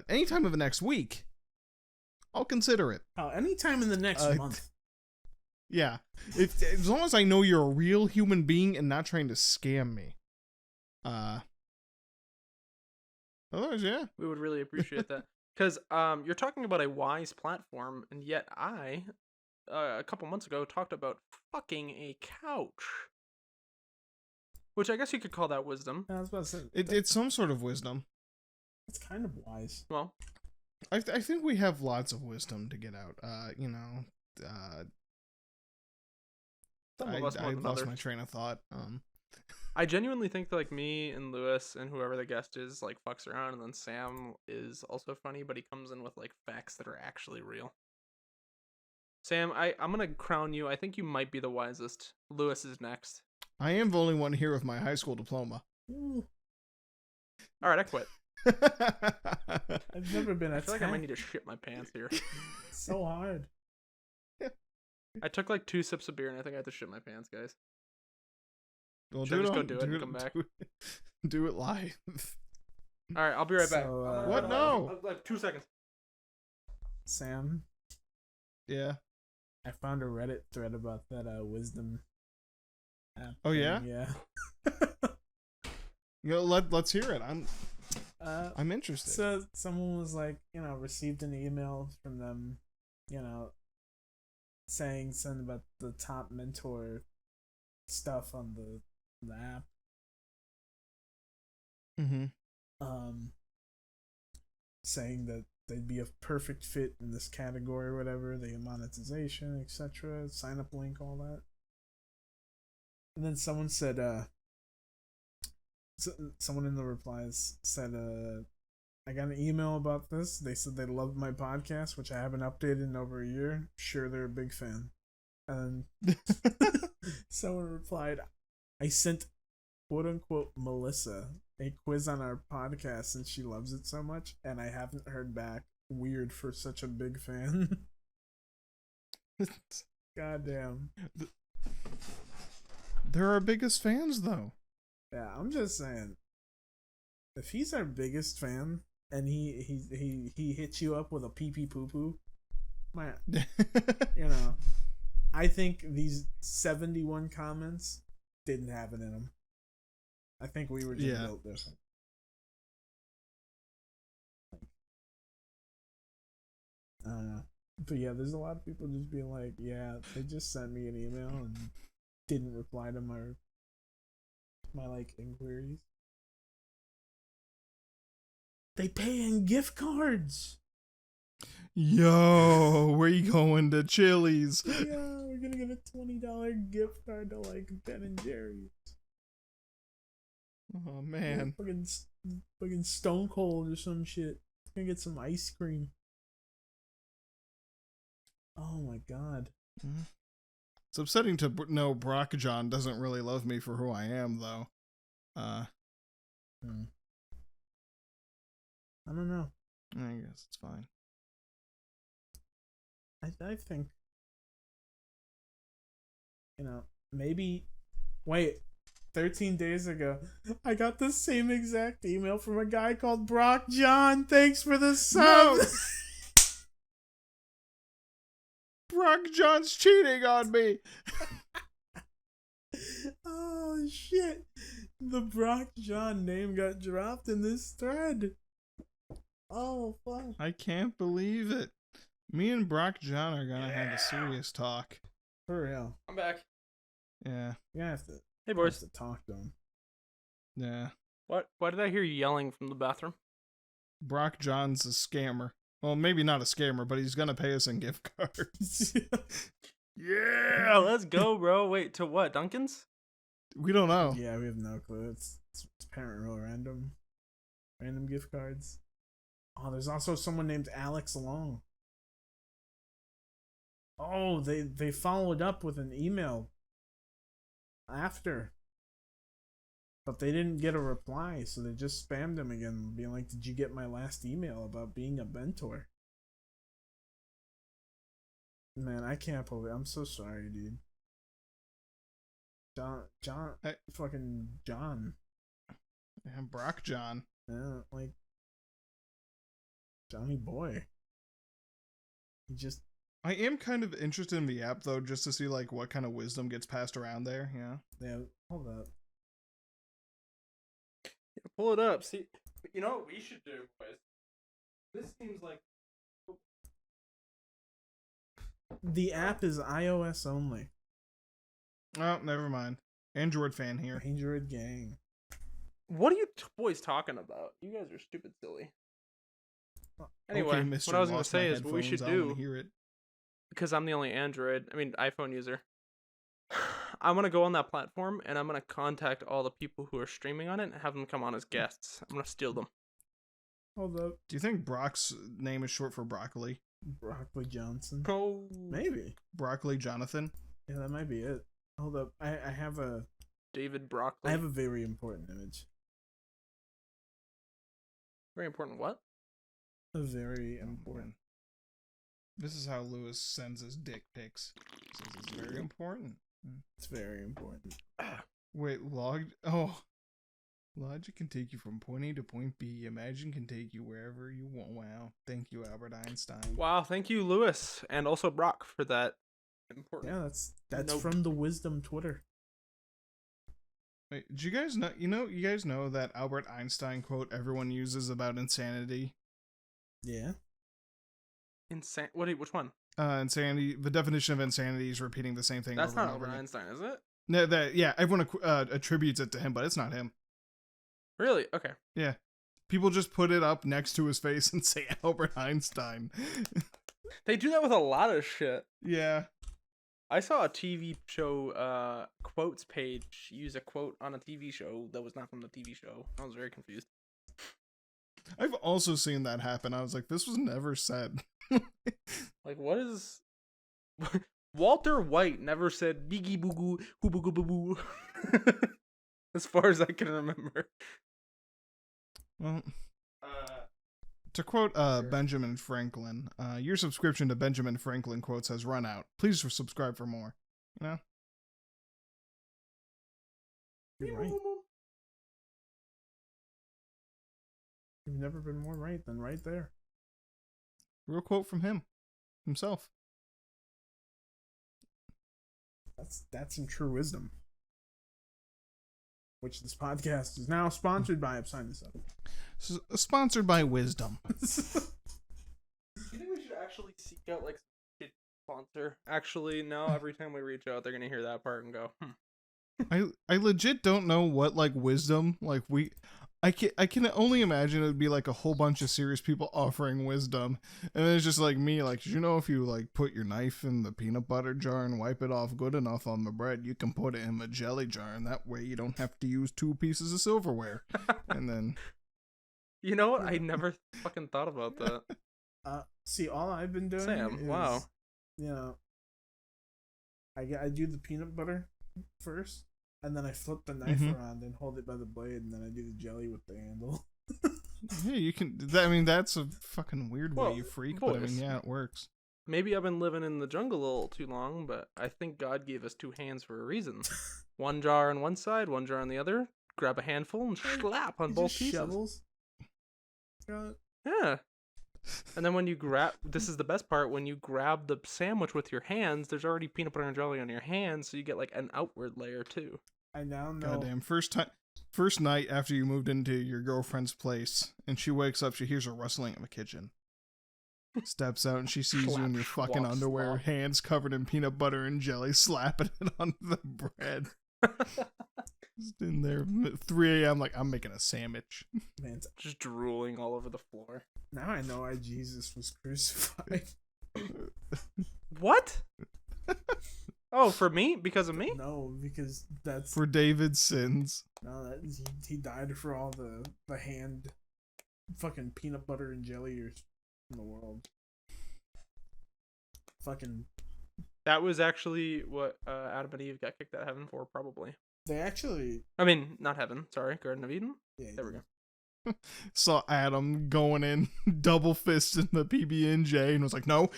anytime of the next week, I'll consider it. Oh, anytime in the next month. Yeah. As long as I know you're a real human being and not trying to scam me. Otherwise, yeah. We would really appreciate that. Because you're talking about a wise platform, and yet I, a couple months ago, talked about fucking a couch. Which I guess you could call that wisdom. I was about to say, It's some sort of wisdom. it's kind of wise. Well, I think we have lots of wisdom to get out. some of us more I than lost others. my train of thought. I genuinely think that, like, me and Lewis and whoever the guest is, like, fucks around, and then Sam is also funny, but he comes in with, like, facts that are actually real. Sam, I'm gonna crown you. I think you might be the wisest. Lewis is next. I am the only one here with my high school diploma. Ooh, Alright, I quit. I've never been I attacked. feel like I might need to shit my pants here. It's so hard. I took, like, 2 sips of beer, and I think I have to shit my pants, guys. Well, Should I just go do it and come back? Do it live. Alright, I'll be right back. So, What? No. Like 2 seconds. Sam, Yeah. I found a Reddit thread about that wisdom app. Oh, yeah? Yeah. Let's hear it. I'm interested. So someone was like, received an email from them, saying something about the top mentor stuff on the app. Mm-hmm. Saying that they'd be a perfect fit in this category or whatever, they get monetization, etc., sign up link, all that. And then someone said, someone in the replies said, I got an email about this. They said they loved my podcast, which I haven't updated in over a year. Sure, they're a big fan. And someone replied, I sent quote unquote Melissa a quiz on our podcast since she loves it so much, and I haven't heard back. Weird for such a big fan. Goddamn. They're our biggest fans, though. Yeah, I'm just saying. If he's our biggest fan and he hits you up with a pee pee poo poo, man, you know, I think these 71 comments didn't have it in them. I think we were just built different. I don't know. But yeah, there's a lot of people just being like, yeah, they just sent me an email and didn't reply to my like inquiries. They pay in gift cards. Yo, where you going to Chili's? Yeah, we're gonna get a $20 gift card to like Ben and Jerry's. Oh man, fucking Stone Cold or some shit. Gonna get some ice cream. Oh my god. It's upsetting to know Brock John doesn't really love me for who I am, though. I don't know. I guess it's fine. I think, you know, maybe. Wait, 13 days ago, I got the same exact email from a guy called Brock John. Thanks for the sub. No! Brock John's cheating on me. Oh shit! The Brock John name got dropped in this thread. Oh fuck! I can't believe it. Me and Brock John are gonna have a serious talk. For real. I'm back. Yeah. You're gonna have to. Hey boys. Have to talk to him. Yeah. What? Why did I hear you yelling from the bathroom? Brock John's a scammer. Well, maybe not a scammer, but he's gonna pay us in gift cards. Yeah, let's go, bro. Wait, to what? Duncan's? We don't know. Yeah, we have no clue. It's apparent real random gift cards. Oh, there's also someone named Alex Long. Oh, they followed up with an email after. But they didn't get a reply, so they just spammed him again, being like, did you get my last email about being a mentor? Man, I can't believe it. I'm so sorry, dude. Fucking John. Yeah, Brock John. Yeah, like, Johnny boy. He just... I am kind of interested in the app, though, just to see, like, what kind of wisdom gets passed around there, Yeah, hold up. Yeah, pull it up. See, you know what we should do, boys? This seems like... The app is iOS only. Oh, never mind. Android fan here. Android gang. What are you boys talking about? You guys are stupid silly. Anyway, Okay, Mr. what I was going to Lost my say is what we should headphones. I wanna do, hear it. because I'm the only iPhone user, I'm going to go on that platform and I'm going to contact all the people who are streaming on it and have them come on as guests. I'm going to steal them. Hold up. Do you think Brock's name is short for broccoli? Broccoli Johnson. Oh. Maybe. Broccoli Jonathan? Yeah, that might be it. Hold up. I have a David Broccoli. I have a very important image. Very important what? A very important. This is how Lewis sends his dick pics. He says it's very important. It's very important. Wait, logic can take you from point A to point B. Imagine can take you wherever you want. Wow. Thank you, Albert Einstein. Wow, thank you, Lewis, and also Brock, for that important. Yeah, that's from the Wisdom Twitter. Wait, did you guys know? You guys know that Albert Einstein quote everyone uses about insanity. Yeah. Which one? Insanity. The definition of insanity is repeating the same thing. That's over not and over Albert again. Einstein, is it? No, everyone attributes it to him, but it's not him. Really? Okay. Yeah, people just put it up next to his face and say Albert Einstein. They do that with a lot of shit. Yeah. I saw a TV show quotes page use a quote on a TV show that was not from the TV show. I was very confused. I've also seen that happen. I was like, this was never said. Like, what is... Walter White never said biggie boo goo hoo boo goo boo boo. As far as I can remember. Well, to quote Benjamin Franklin, your subscription to Benjamin Franklin quotes has run out. Please subscribe for more. You know? You're right. You've never been more right than right there. Real quote from him. Himself. That's some true wisdom. Which this podcast is now sponsored by. I've signed this up. Sponsored by Wisdom. Do you think we should actually seek out like a sponsor? Actually, no. Every time we reach out, they're gonna hear that part and go, I legit don't know what like wisdom like I can only imagine it would be like a whole bunch of serious people offering wisdom, and then it's just like me, like, did you know if you like put your knife in the peanut butter jar and wipe it off good enough on the bread, you can put it in a jelly jar, and that way you don't have to use 2 pieces of silverware. And then, you know what? I never fucking thought about that. See, all I've been doing Sam, is, wow. you know, I do the peanut butter first, and then I flip the knife around and hold it by the blade, and then I do the jelly with the handle. yeah, you can. I mean, that's a fucking weird way, Well, you freak. But I mean, boys. yeah, it works. Maybe I've been living in the jungle a little too long, but I think God gave us 2 hands for a reason. One jar on one side, one jar on the other. Grab a handful and slap on both pieces. Shovels. Yeah. And then when you grab, this is the best part, when you grab the sandwich with your hands, there's already peanut butter and jelly on your hands, so you get like an outward layer too. I now know. Goddamn, first night after you moved into your girlfriend's place, and she wakes up, she hears a rustling in the kitchen. Steps out and she sees you in your fucking Slap, underwear, slap. hands covered in peanut butter and jelly, slapping it on the bread. Just in there, 3 a.m. like, I'm making a sandwich. Man, Just drooling all over the floor. now I know why Jesus was crucified. What? Oh, for me? Because of me? No, because that's For David's sins. no, that he died for all the hand fucking peanut butter and jelliers in the world. Fucking, That was actually what Adam and Eve got kicked out of heaven for, probably. they actually. I mean, not heaven. Sorry, Garden of Eden. Yeah, There we go. Saw Adam going in, double fisting the PB&J, and was like, no,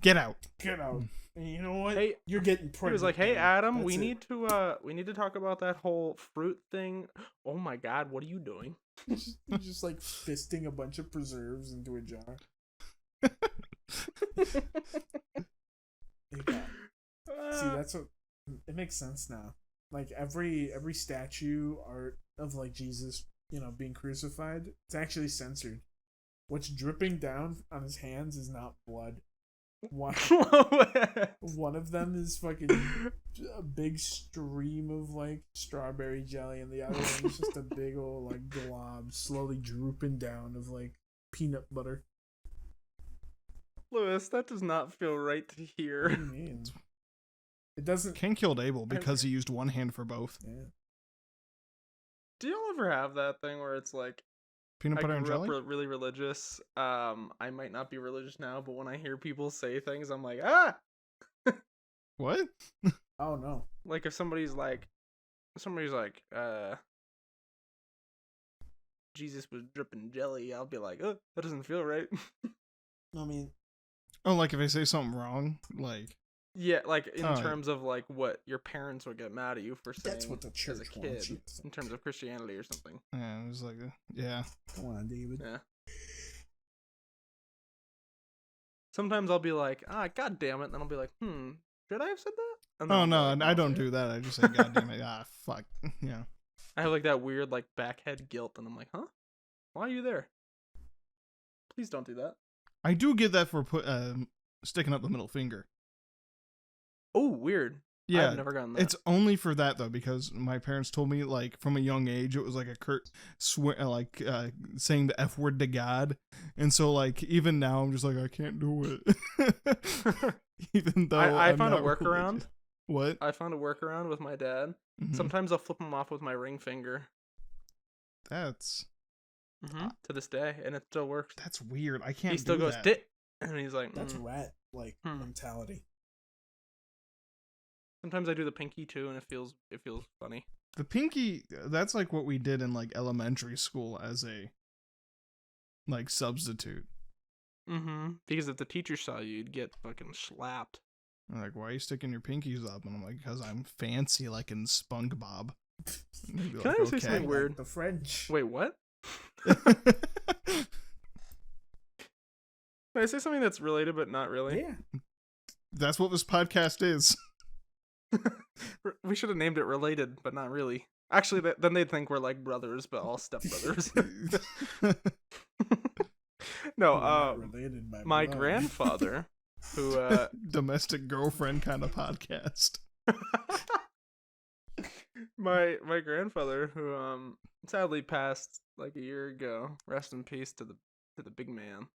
get out. Get out. And you know what? Hey, You're getting pregnant. He was like, "Hey, man. Adam, That's we it." need to talk about that whole fruit thing." Oh my God, what are you doing? He's just like fisting a bunch of preserves into a jar. See, that's what it makes sense now. Like every statue art of like Jesus, you know, being crucified, it's actually censored. What's dripping down on his hands is not blood. One of them is fucking a big stream of like strawberry jelly, and the other one is just a big old like glob slowly drooping down of like peanut butter. Lewis, that does not feel right to What hear. do you mean? It doesn't. Ken killed Abel because he used one hand for both. Yeah. Do y'all ever have that thing where it's like, Peanut I butter and grew up jelly? really religious. I might not be religious now, but when I hear people say things, I'm like, ah! What? Oh no. Like if somebody's like, Jesus was dripping jelly, I'll be like, oh, that doesn't feel right. I mean, Oh, like if I say something wrong? Like, Yeah, like in Oh, yeah. terms of like what your parents would get mad at you for saying that's what the as church a wants kid you to think. in terms of Christianity or something. yeah, it was like, yeah. Come on, David. Yeah. Sometimes I'll be like, God damn it, and then I'll be like, should I have said that? And then Oh, I'll be no, like, I don't say it." do that. I just say, God damn it. Ah, fuck. Yeah. I have like that weird like backhead guilt, and I'm like, huh? Why are you there? Please don't do that. I do get that for sticking up the middle finger. Oh, weird. Yeah, I've never gotten that. it's only for that though, because my parents told me like from a young age it was like a saying the F word to God, and so like even now I'm just like I can't do it. Even though I I'm found a not workaround. religious. What? I found a workaround with my dad. Mhm. Sometimes I'll flip him off with my ring finger. That's To this day, and it still works. that's weird. I can't. He still do goes that. dit, and he's like, That's rat like mentality. Sometimes I do the pinky too, and it feels funny. The pinky. That's like what we did in like elementary school as a like substitute. Because if the teacher saw you, you'd get fucking slapped. They're like, why are you sticking your pinkies up? And I'm like, because I'm fancy like in SpongeBob. Can I say something weird? Like the French. Wait, what? Can I say something that's related but not really? Yeah. That's what this podcast is. We should have named it related but not really. Actually, then they'd think we're like brothers, but all stepbrothers. No, related by my blood. grandfather, who Domestic girlfriend kind of podcast. my grandfather, who sadly passed like a year ago. Rest in peace to the big man.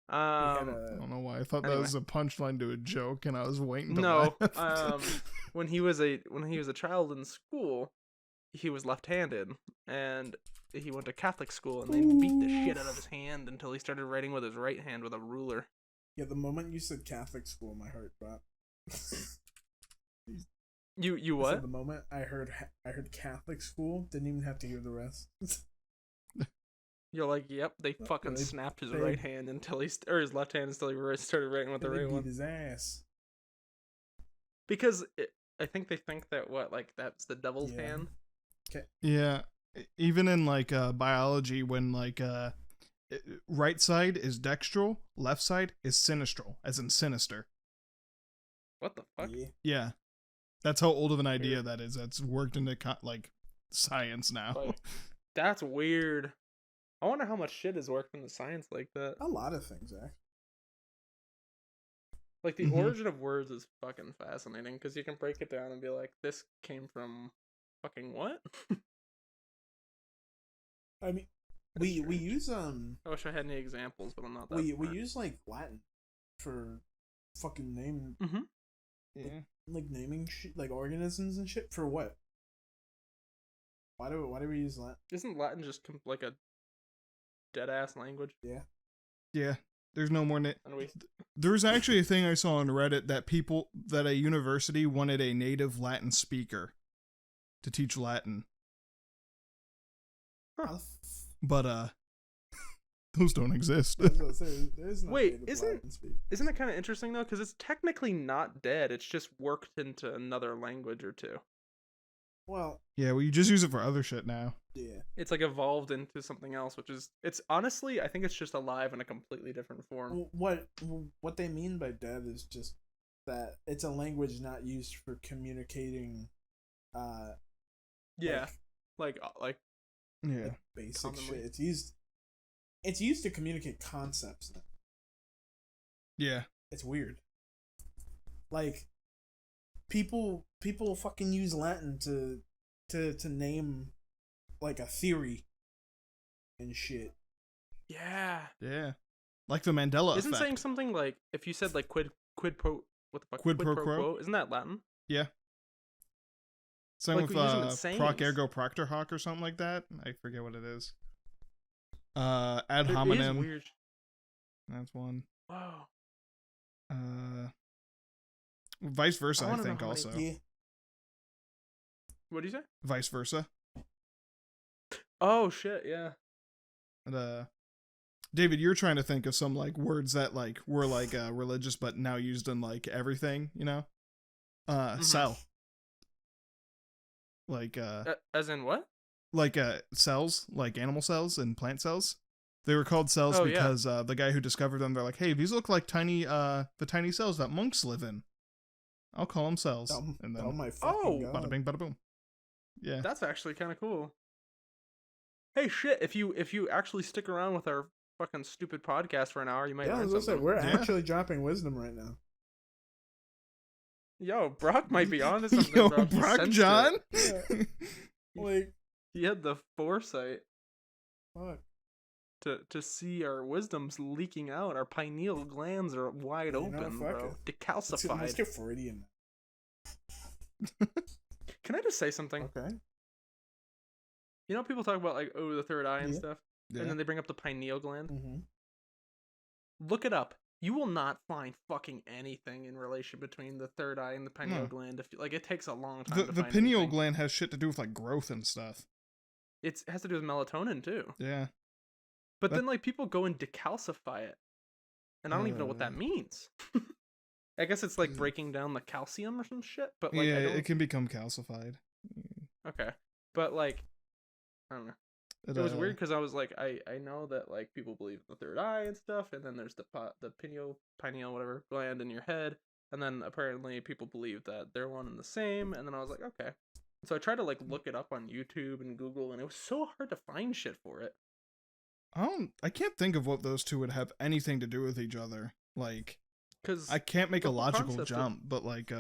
I don't know why I thought that was a punchline to a joke, and I was waiting to laugh. When he was a child in school, he was left-handed, and he went to Catholic school, and they beat the shit out of his hand until he started writing with his right hand with a ruler. Yeah, the moment you said Catholic school, my heart dropped. You what? The moment I heard Catholic school, didn't even have to hear the rest. You're like, yep, they fucking snapped his right hand until or his left hand until he started writing with the right one. Beat his ass. Because I think they think that that's the devil's hand. Okay. Yeah, even in like biology, when like right side is dextral, left side is sinistral, as in sinister. What the fuck? Yeah, that's how old of an idea that is. That's worked into like science now. Like, that's weird. I wonder how much shit is worked into science like that. A lot of things, actually. Like, the origin of words is fucking fascinating, because you can break it down and be like, this came from fucking what? I mean, we use I wish I had any examples, but I'm not that we smart. use like Latin for fucking name like naming shit, like organisms and shit. For what? Why do we use Latin? Isn't Latin just like a dead ass language? Yeah, there's no more. There's actually a thing I saw on Reddit that a university wanted a native Latin speaker to teach Latin. Huh. But those don't exist. Wait, isn't it kind of interesting though? Because it's technically not dead. It's just worked into another language or two. Well, yeah, you just use it for other shit now. Yeah, it's like evolved into something else, it's honestly, I think it's just alive in a completely different form. What they mean by dead is just that it's a language not used for communicating. Yeah, like basic commonly. shit. It's used to communicate concepts now. Yeah, it's weird. Like people fucking use Latin to name like a theory and shit. Yeah. Like the Mandela effect. Isn't saying something like, if you said like quid pro, what the fuck? Quid pro quo? Isn't that Latin? Yeah. Same like with proc ergo proctor hoc or something like that. I forget what it is. Ad hominem. It is weird. That's one. Wow. Vice versa, I think also. Yeah. What do you say? Vice versa. Oh shit, yeah. And, David, you're trying to think of some like words that like were like religious but now used in like everything, you know? Cell. Like as in what? Like cells, like animal cells and plant cells. They were called cells because the guy who discovered them, they're like, hey, these look like the tiny cells that monks live in. I'll call them cells. And then, my fucking God. Bada bing, bada boom. Yeah. That's actually kind of cool. Hey, shit, if you actually stick around with our fucking stupid podcast for an hour, you might learn something. We're actually dropping wisdom right now. Yo, Brock might be onto something, Yo, bro. He Brock sensed John? it. Yeah. Like, He had the foresight fuck. to see our wisdoms leaking out. Our pineal glands are wide You know, open, fuck bro. it. Let's Decalcified. get Freudian. Can I just say something? Okay. You know, people talk about like, oh, the third eye and Yeah. stuff, Yeah. and then they bring up the pineal gland. Mm-hmm. Look it up. You will not find fucking anything in relation between the third eye and the pineal No. gland. If like, it takes a long time. The to find pineal anything. gland has shit to do with like growth and stuff. It has to do with melatonin too. Yeah. But That- then like people go and decalcify it, and I don't even know what that means. I guess it's like breaking down the calcium or some shit. But like, yeah, I don't... it can become calcified. Okay, but like, I don't know. It was weird because I was like, I know that like people believe in the third eye and stuff, and then there's the pineal whatever gland in your head, and then apparently people believe that they're one and the same, and then I was like, okay. So I tried to like look it up on YouTube and Google, and it was so hard to find shit for it. I can't think of what those two would have anything to do with each other. Like, Because I can't make the a whole logical concept of- jump, but like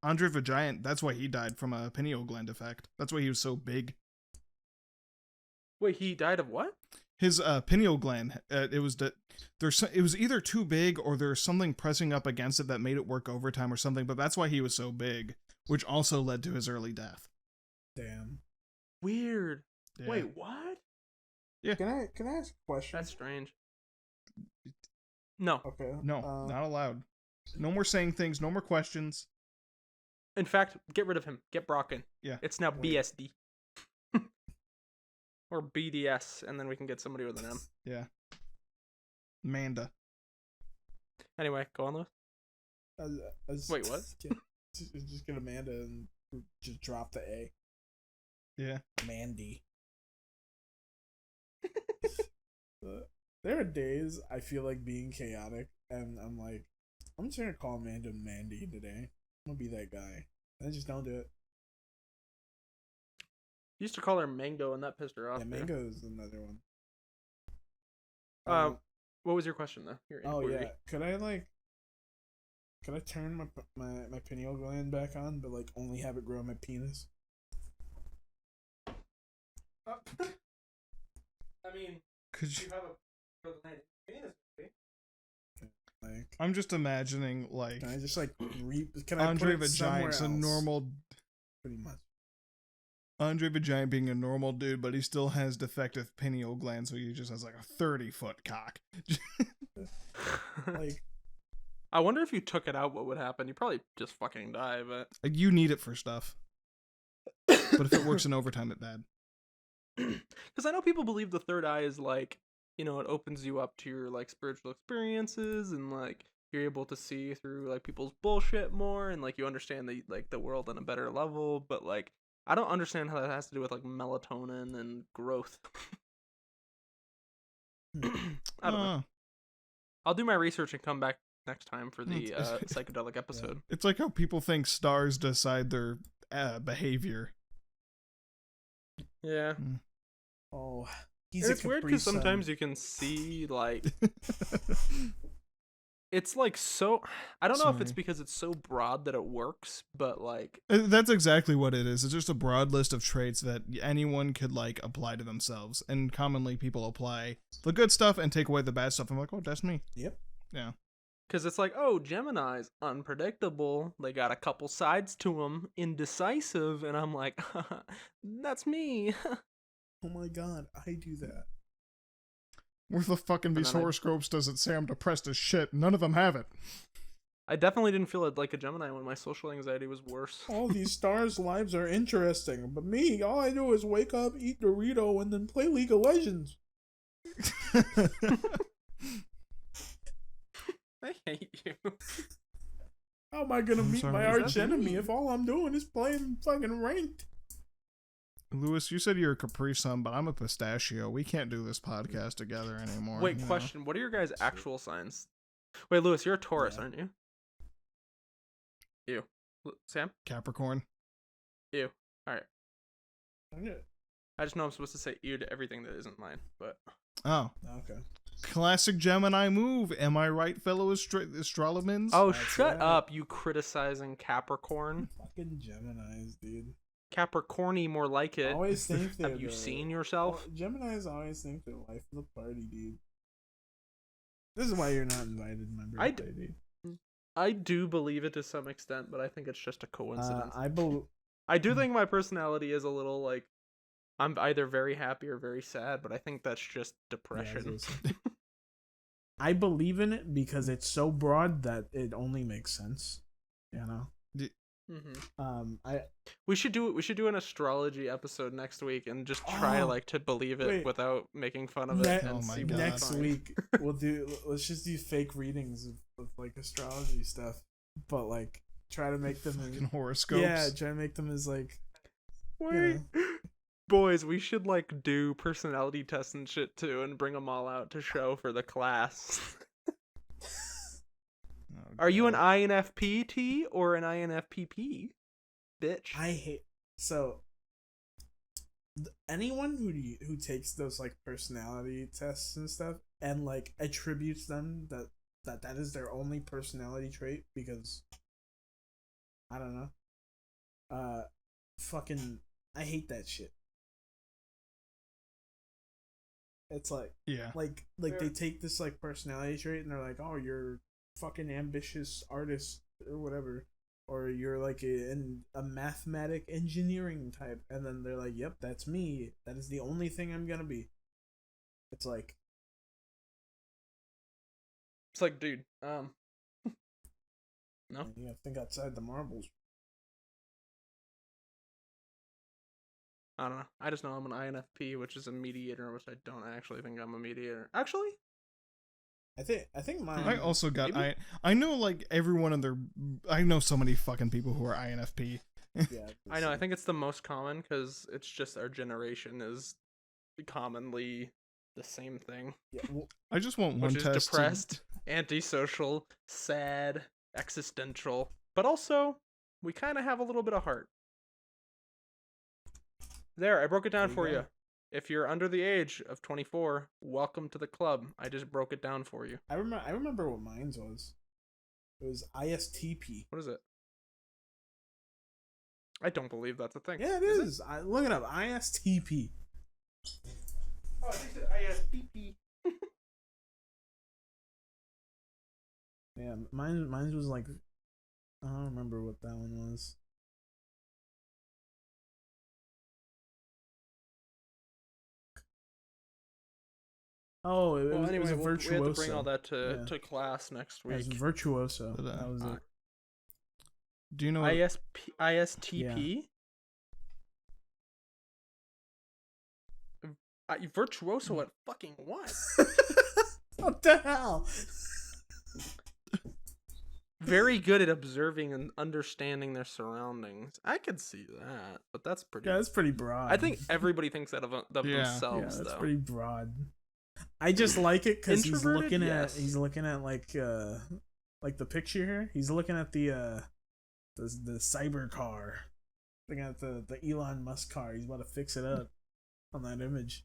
Andre the Giant, that's why he died from a pineal gland effect. That's why he was so big. Wait, he died of what? His pineal gland, it was either too big or there's something pressing up against it that made it work overtime or something, but that's why he was so big, which also led to his early death. Damn. Weird. Yeah. Wait, what? Can I ask a question? That's strange. No. Okay. No, not allowed. No more saying things, no more questions. In fact, get rid of him. Get Brock in. Yeah. It's now Wait. BSD. Or BDS, and then we can get somebody with an M. Yeah. Manda. Anyway, go on, Lewis. Wait, what? Just get Amanda and just drop the A. Yeah. Mandy. There are days I feel like being chaotic, and I'm like, I'm just gonna call Amanda Mandy today. I'm gonna be that guy. I just don't do it. You used to call her Mango, and that pissed her off. Yeah, too. Mango is another one. What was your question though? Your Oh inquiry. yeah, could I turn my pineal gland back on, but like only have it grow on my penis? I mean, Could you? have a penis. Like, I'm just imagining like can I just like can I Andre put the it somewhere Giant's a else? normal Pretty much. Andre the Giant being a normal dude, but he still has defective pineal gland, so he just has like a 30-foot cock. Like, I wonder if you took it out, what would happen? You probably just fucking die, but Like, you need it for stuff, but if it works in overtime, it's bad. because I know people believe the third eye is like, you know, it opens you up to your like spiritual experiences, and like you're able to see through like people's bullshit more, and like you understand the world on a better level. But like, I don't understand how that has to do with like melatonin and growth. I don't know. I'll do my research and come back next time for the psychedelic episode. It's like how people think stars decide their behavior. Yeah. oh, And he's it's weird because sometimes you can see like it's like so. I don't know if it's Sorry. because it's so broad that it works, but like That's exactly what it is. It's just a broad list of traits that anyone could like apply to themselves, and commonly people apply the good stuff and take away the bad stuff. I'm like, oh, that's me. Yep. Yeah. because it's like, oh, Gemini's unpredictable. They got a couple sides to them, indecisive, and I'm like, that's me. Oh my god, I do that. Where the fucking And these then I- horoscopes does it say I'm depressed as shit? None of them have it. I definitely didn't feel like a Gemini when my social anxiety was worse. All these stars' lives are interesting, but me, all I do is wake up, eat Dorito, and then play League of Legends. I hate you. How am I gonna I'm meet sorry. my Is that arch enemy me? if all I'm doing is playing fucking ranked? Lewis, you said you're a Capri Sun, but I'm a pistachio. We can't do this podcast together anymore. Wait, you know? question. What are your guys' actual signs? Wait, Lewis, you're a Taurus, Yeah. aren't you? Ew. Sam? Capricorn. Ew. Alright. Okay. I just know I'm supposed to say ew to everything that isn't mine, but Oh, Okay. Classic Gemini move. Am I right, fellow Astrolomans? Oh, That's shut right. up, you criticizing Capricorn. Fucking Geminis, dude. Capricorny, more like it. Always think they're Have you the- seen yourself? Well, Geminis always think they're life of the party, dude. This is why you're not invited to my I birthday, dude. I do believe it to some extent, but I think it's just a coincidence. I I do think my personality is a little like I'm either very happy or very sad, but I think that's just depression. I believe in it because it's so broad that it only makes sense. You know. We should do an astrology episode next week and just try to believe it wait. without making fun of it. And Oh my see God. what's Next fine. week let's just do fake readings of like astrology stuff, but like try to make them Fucking horoscopes. yeah, try to make them as like Wait, boys, we should like do personality tests and shit too, and bring them all out to show for the class. Oh, Are you an God. INFP or an INFPP? Bitch. I hate so anyone who takes those like personality tests and stuff and like attributes them that is their only personality trait because I don't know. Fucking I hate that shit. It's like Yeah. like they take this like personality trait and they're like, "Oh, you're fucking ambitious artist or whatever." Or you're like a mathematic engineering type, and then they're like, "Yep, that's me. That is the only thing I'm gonna be." It's like, Dude, no. you gotta think outside the marbles. I don't know. I just know I'm an INFP, which is a mediator, which I don't actually think I'm a mediator. Actually, I think mine. I also got Maybe? I know like everyone in their I know so many fucking people who are INFP. Yeah, I know. I think it's the most common because it's just our generation is commonly the same thing, Yeah, well, I just want one which is test. depressed, antisocial, sad, existential, but also we kind of have a little bit of heart. There, I broke it down There you for go. you. If you're under the age of 24, welcome to the club. I just broke it down for you. I remember what mine was. It was ISTP. What is it? I don't believe that's a thing. Yeah, it is. Look it up. ISTP. Oh, I think it's ISPP. Yeah, mine was like, I don't remember what that one was. Oh, it Well, was, anyway, it was a we have virtuoso. to bring all that Yeah. to class next It was week. virtuoso. But, That was it. Do you know what, ISTP? Virtuoso at fucking what? What the hell? Very good at observing and understanding their surroundings. I could see that, but that's pretty. Yeah, that's pretty broad. I think everybody thinks that of Yeah. themselves, yeah, that's though. pretty broad. I just like it because Introverted? Yes. he's looking at like the picture here. He's looking at the cyber car. Looking at the Elon Musk car. He's about to fix it up on that image.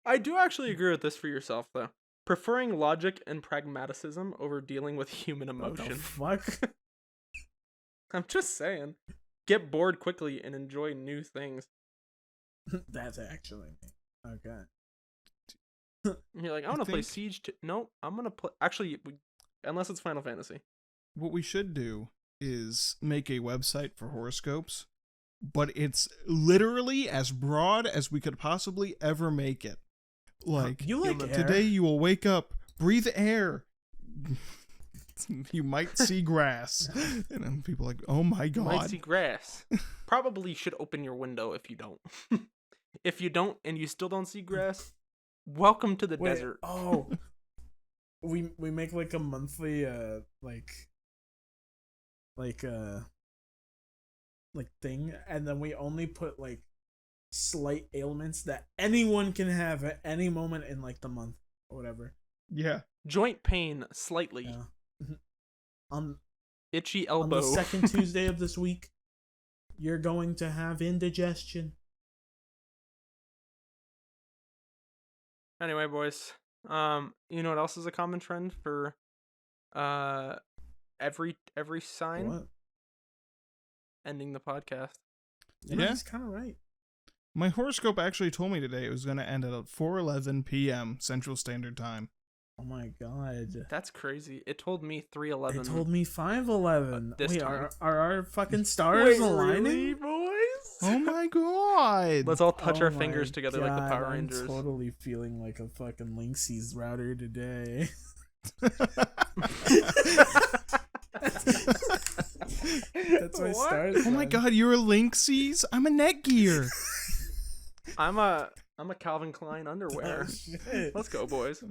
I do actually agree with this for yourself, though. Preferring logic and pragmaticism over dealing with human What the emotion. fuck? I'm just saying. Get bored quickly and enjoy new things. That's actually me. Okay. And you're like, I want to play Siege. No, I'm gonna play. Actually, unless it's Final Fantasy. what we should do is make a website for horoscopes, but it's literally as broad as we could possibly ever make it. Like, You like air? today you will wake up, breathe air. You might see grass. And then people are like, oh my You might god. see grass. Probably should open your window if you don't. If you don't and you still don't see grass, welcome to the Wait, desert. Oh. we make like a monthly like thing, and then we only put like slight ailments that anyone can have at any moment in like the month or whatever. Yeah. Joint pain slightly. Yeah. on Itchy on elbow. the second Tuesday of this week, you're going to have indigestion. Anyway, boys. You know what else is a common trend for every sign? What? Ending the podcast. Yeah. He's kind of right. My horoscope actually told me today it was going to end at 4:11 p.m. Central Standard Time. Oh my god. That's crazy. It told me 3:11. They told me 5:11. This Wait, time. are our fucking stars aligning? really, boys? Oh my god! Let's all touch Oh our my fingers together like the God, Power I'm Rangers. totally feeling like a fucking Linksys router today. That's my What? stars. Oh my man. god, you're a Linksys? I'm a Netgear. I'm a Calvin Klein underwear. Oh, shit. Let's go, boys.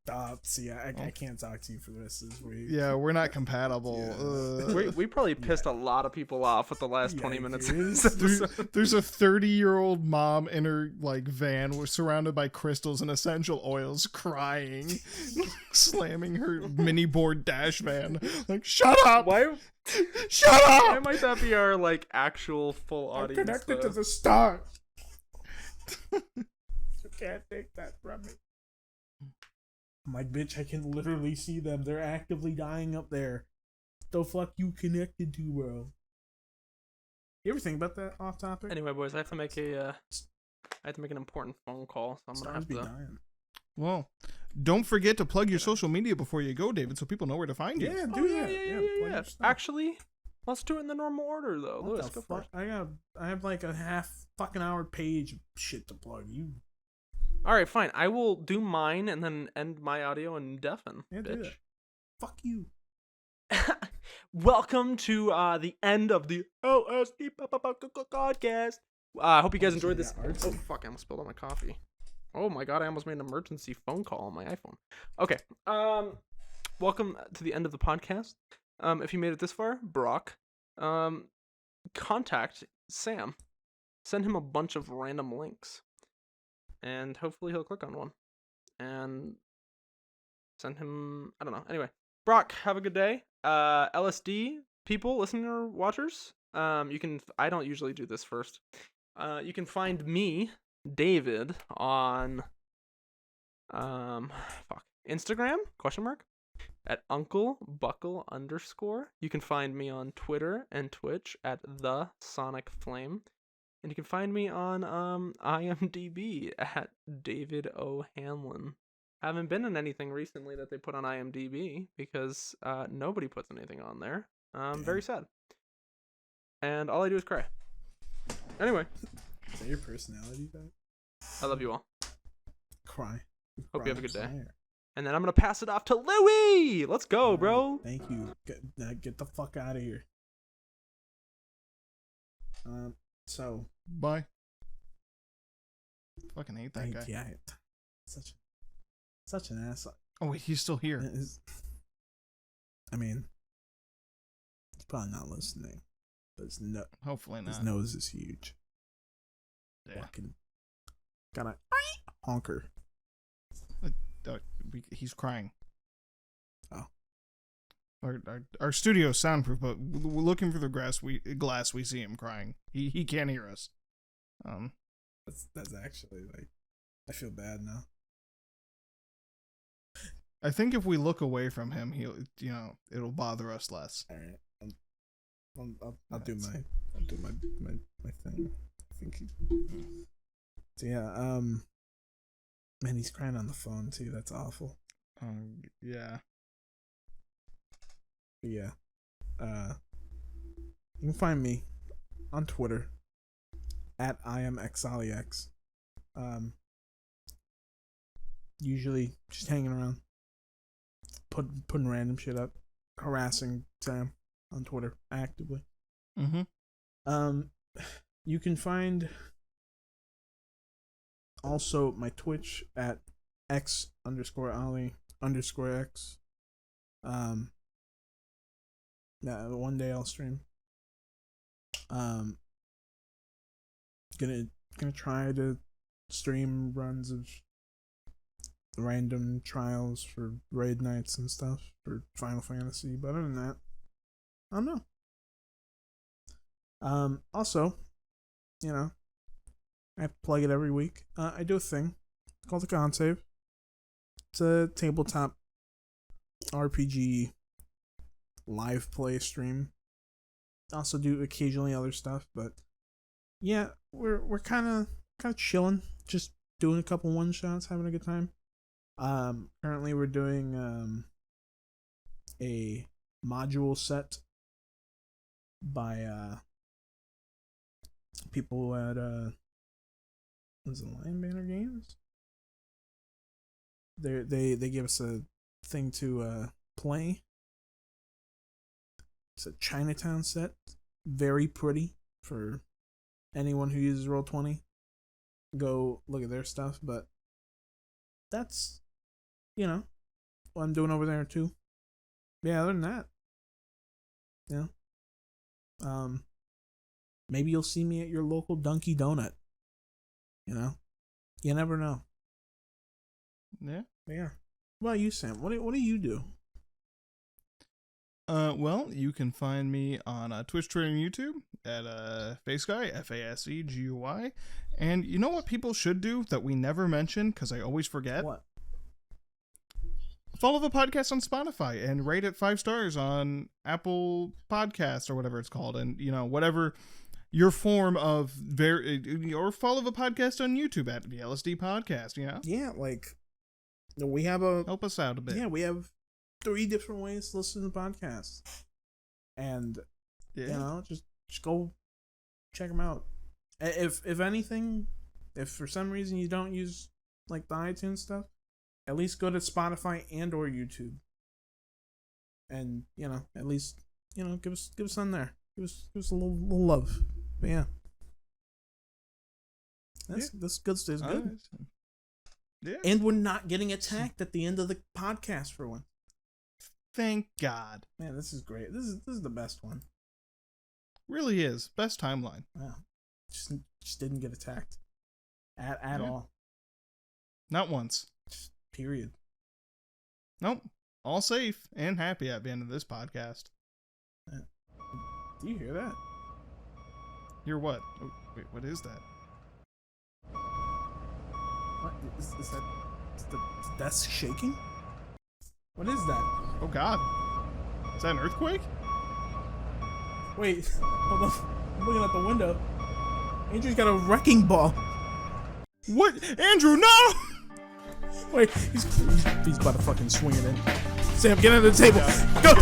Stop. See, I can't talk to you for the rest of this week. Yeah, we're not compatible. We probably pissed a lot of people off with the last 20 minutes. of this There's, episode. there's a 30-year-old mom in her van surrounded by crystals and essential oils, crying, slamming her mini board dash van. Like, shut up! Why Shut Why up! might that be our like actual full I'm audience? connected though? to the stars. You can't take that from me. I'm like, bitch, I can literally see them. They're actively dying up there. The fuck you connected to, bro? You ever think about that off topic? Anyway, boys, I have to make an important phone call, so I'm gonna Stars have be to. dying. Well, don't forget to plug your social media before you go, David, so people know where to find you. Yeah, Oh, do yeah, that. yeah. plug your stuff. Actually, let's do it in the normal order, though. What Lewis, the go fuck? first. I have like a half fucking hour page of shit to plug. You All right, fine. I will do mine and then end my audio and deafen. Yeah, do bitch. that. Fuck you. Welcome to the end of the L.S.D. podcast. I hope you guys enjoyed this. Yeah, artsy. Oh fuck! I almost spilled on my coffee. Oh my god! I almost made an emergency phone call on my iPhone. Okay. Welcome to the end of the podcast. If you made it this far, Brock, contact Sam. Send him a bunch of random links, and hopefully he'll click on one. And send him. I don't know. Anyway, Brock, have a good day. L.S.D. people, listener, watchers. You can. I don't usually do this first. You can find me, David, on Instagram ? At Uncle Buckle _ You can find me on Twitter and Twitch at The Sonic Flame. And you can find me on IMDb at David O. Hanlon. I haven't been in anything recently that they put on IMDb because nobody puts anything on there. Very sad. And all I do is cry. Anyway, Is that your personality, though? I love you all. Cry. Hope you have a good day. Crier. And then I'm going to pass it off to Louie. Let's go, bro. Thank you. Get the fuck out of here. So Bye. Fucking hate that guy. yeah, such an asshole. Oh wait, he's still here. I mean, he's probably not listening. But Hopefully his not. nose is huge. Yeah. Fucking got a honker. He's crying. Oh. Our studio's soundproof, but we're looking for the glass. We see him crying. He can't hear us. That's actually like, I feel bad now. I think if we look away from him, it'll bother us less. All right, I'll do my thing. I think. So yeah, man, he's crying on the phone too. That's awful. Yeah. But yeah, you can find me on Twitter at IamXollyX. Usually just hanging around, putting random shit up, harassing Sam on Twitter actively. Mm-hmm. You can find also my Twitch at x_ollie_x. Yeah, one day I'll stream. Gonna try to stream runs of random trials for raid nights and stuff for Final Fantasy, but other than that, I don't know. Also, I plug it every week. I do a thing It's called the Con Save. It's a tabletop RPG live play stream. Also do occasionally other stuff, but yeah, we're kind of chilling, just doing a couple one shots, having a good time. Currently we're doing a module set by people at was it Lion Banner Games? They give us a thing to play. It's a Chinatown set, very pretty for anyone who uses Roll20. Go look at their stuff, but that's what I'm doing over there too. Yeah, other than that, maybe you'll see me at your local Dunkin' Donut. You never know. Yeah. Yeah. What about you, Sam? What do you do? Well, you can find me on Twitch, Twitter, and YouTube at FaceGuy, FaseGuy. And you know what people should do that we never mention because I always forget? What? Follow the podcast on Spotify and rate it 5 stars on Apple Podcasts or whatever it's called, and whatever your form of or follow the podcast on YouTube at the L.S.D podcast. Yeah, like we have help us out a bit. Yeah, we have 3 different ways to listen to the podcast, and just go check them out. If anything, if for some reason you don't use like the iTunes stuff, at least go to Spotify and or YouTube, and at least give us on there, give us a little love. But yeah, that's good. It's good. Yeah, and we're not getting attacked at the end of the podcast for one. Thank God. Man, this is great. This is the best one. Really is best timeline. Wow, just didn't get attacked at all. Not once. Period. Nope. All safe and happy at the end of this podcast. Do you hear that? Hear what? Oh, wait, what is that? What is that? Is the desk shaking? What is that? Oh God! Is that an earthquake? Wait, hold on. I'm looking out the window. Andrew's got a wrecking ball. What? Andrew, no! Wait, he's about to fucking swing it in. Sam, get under the table. Go!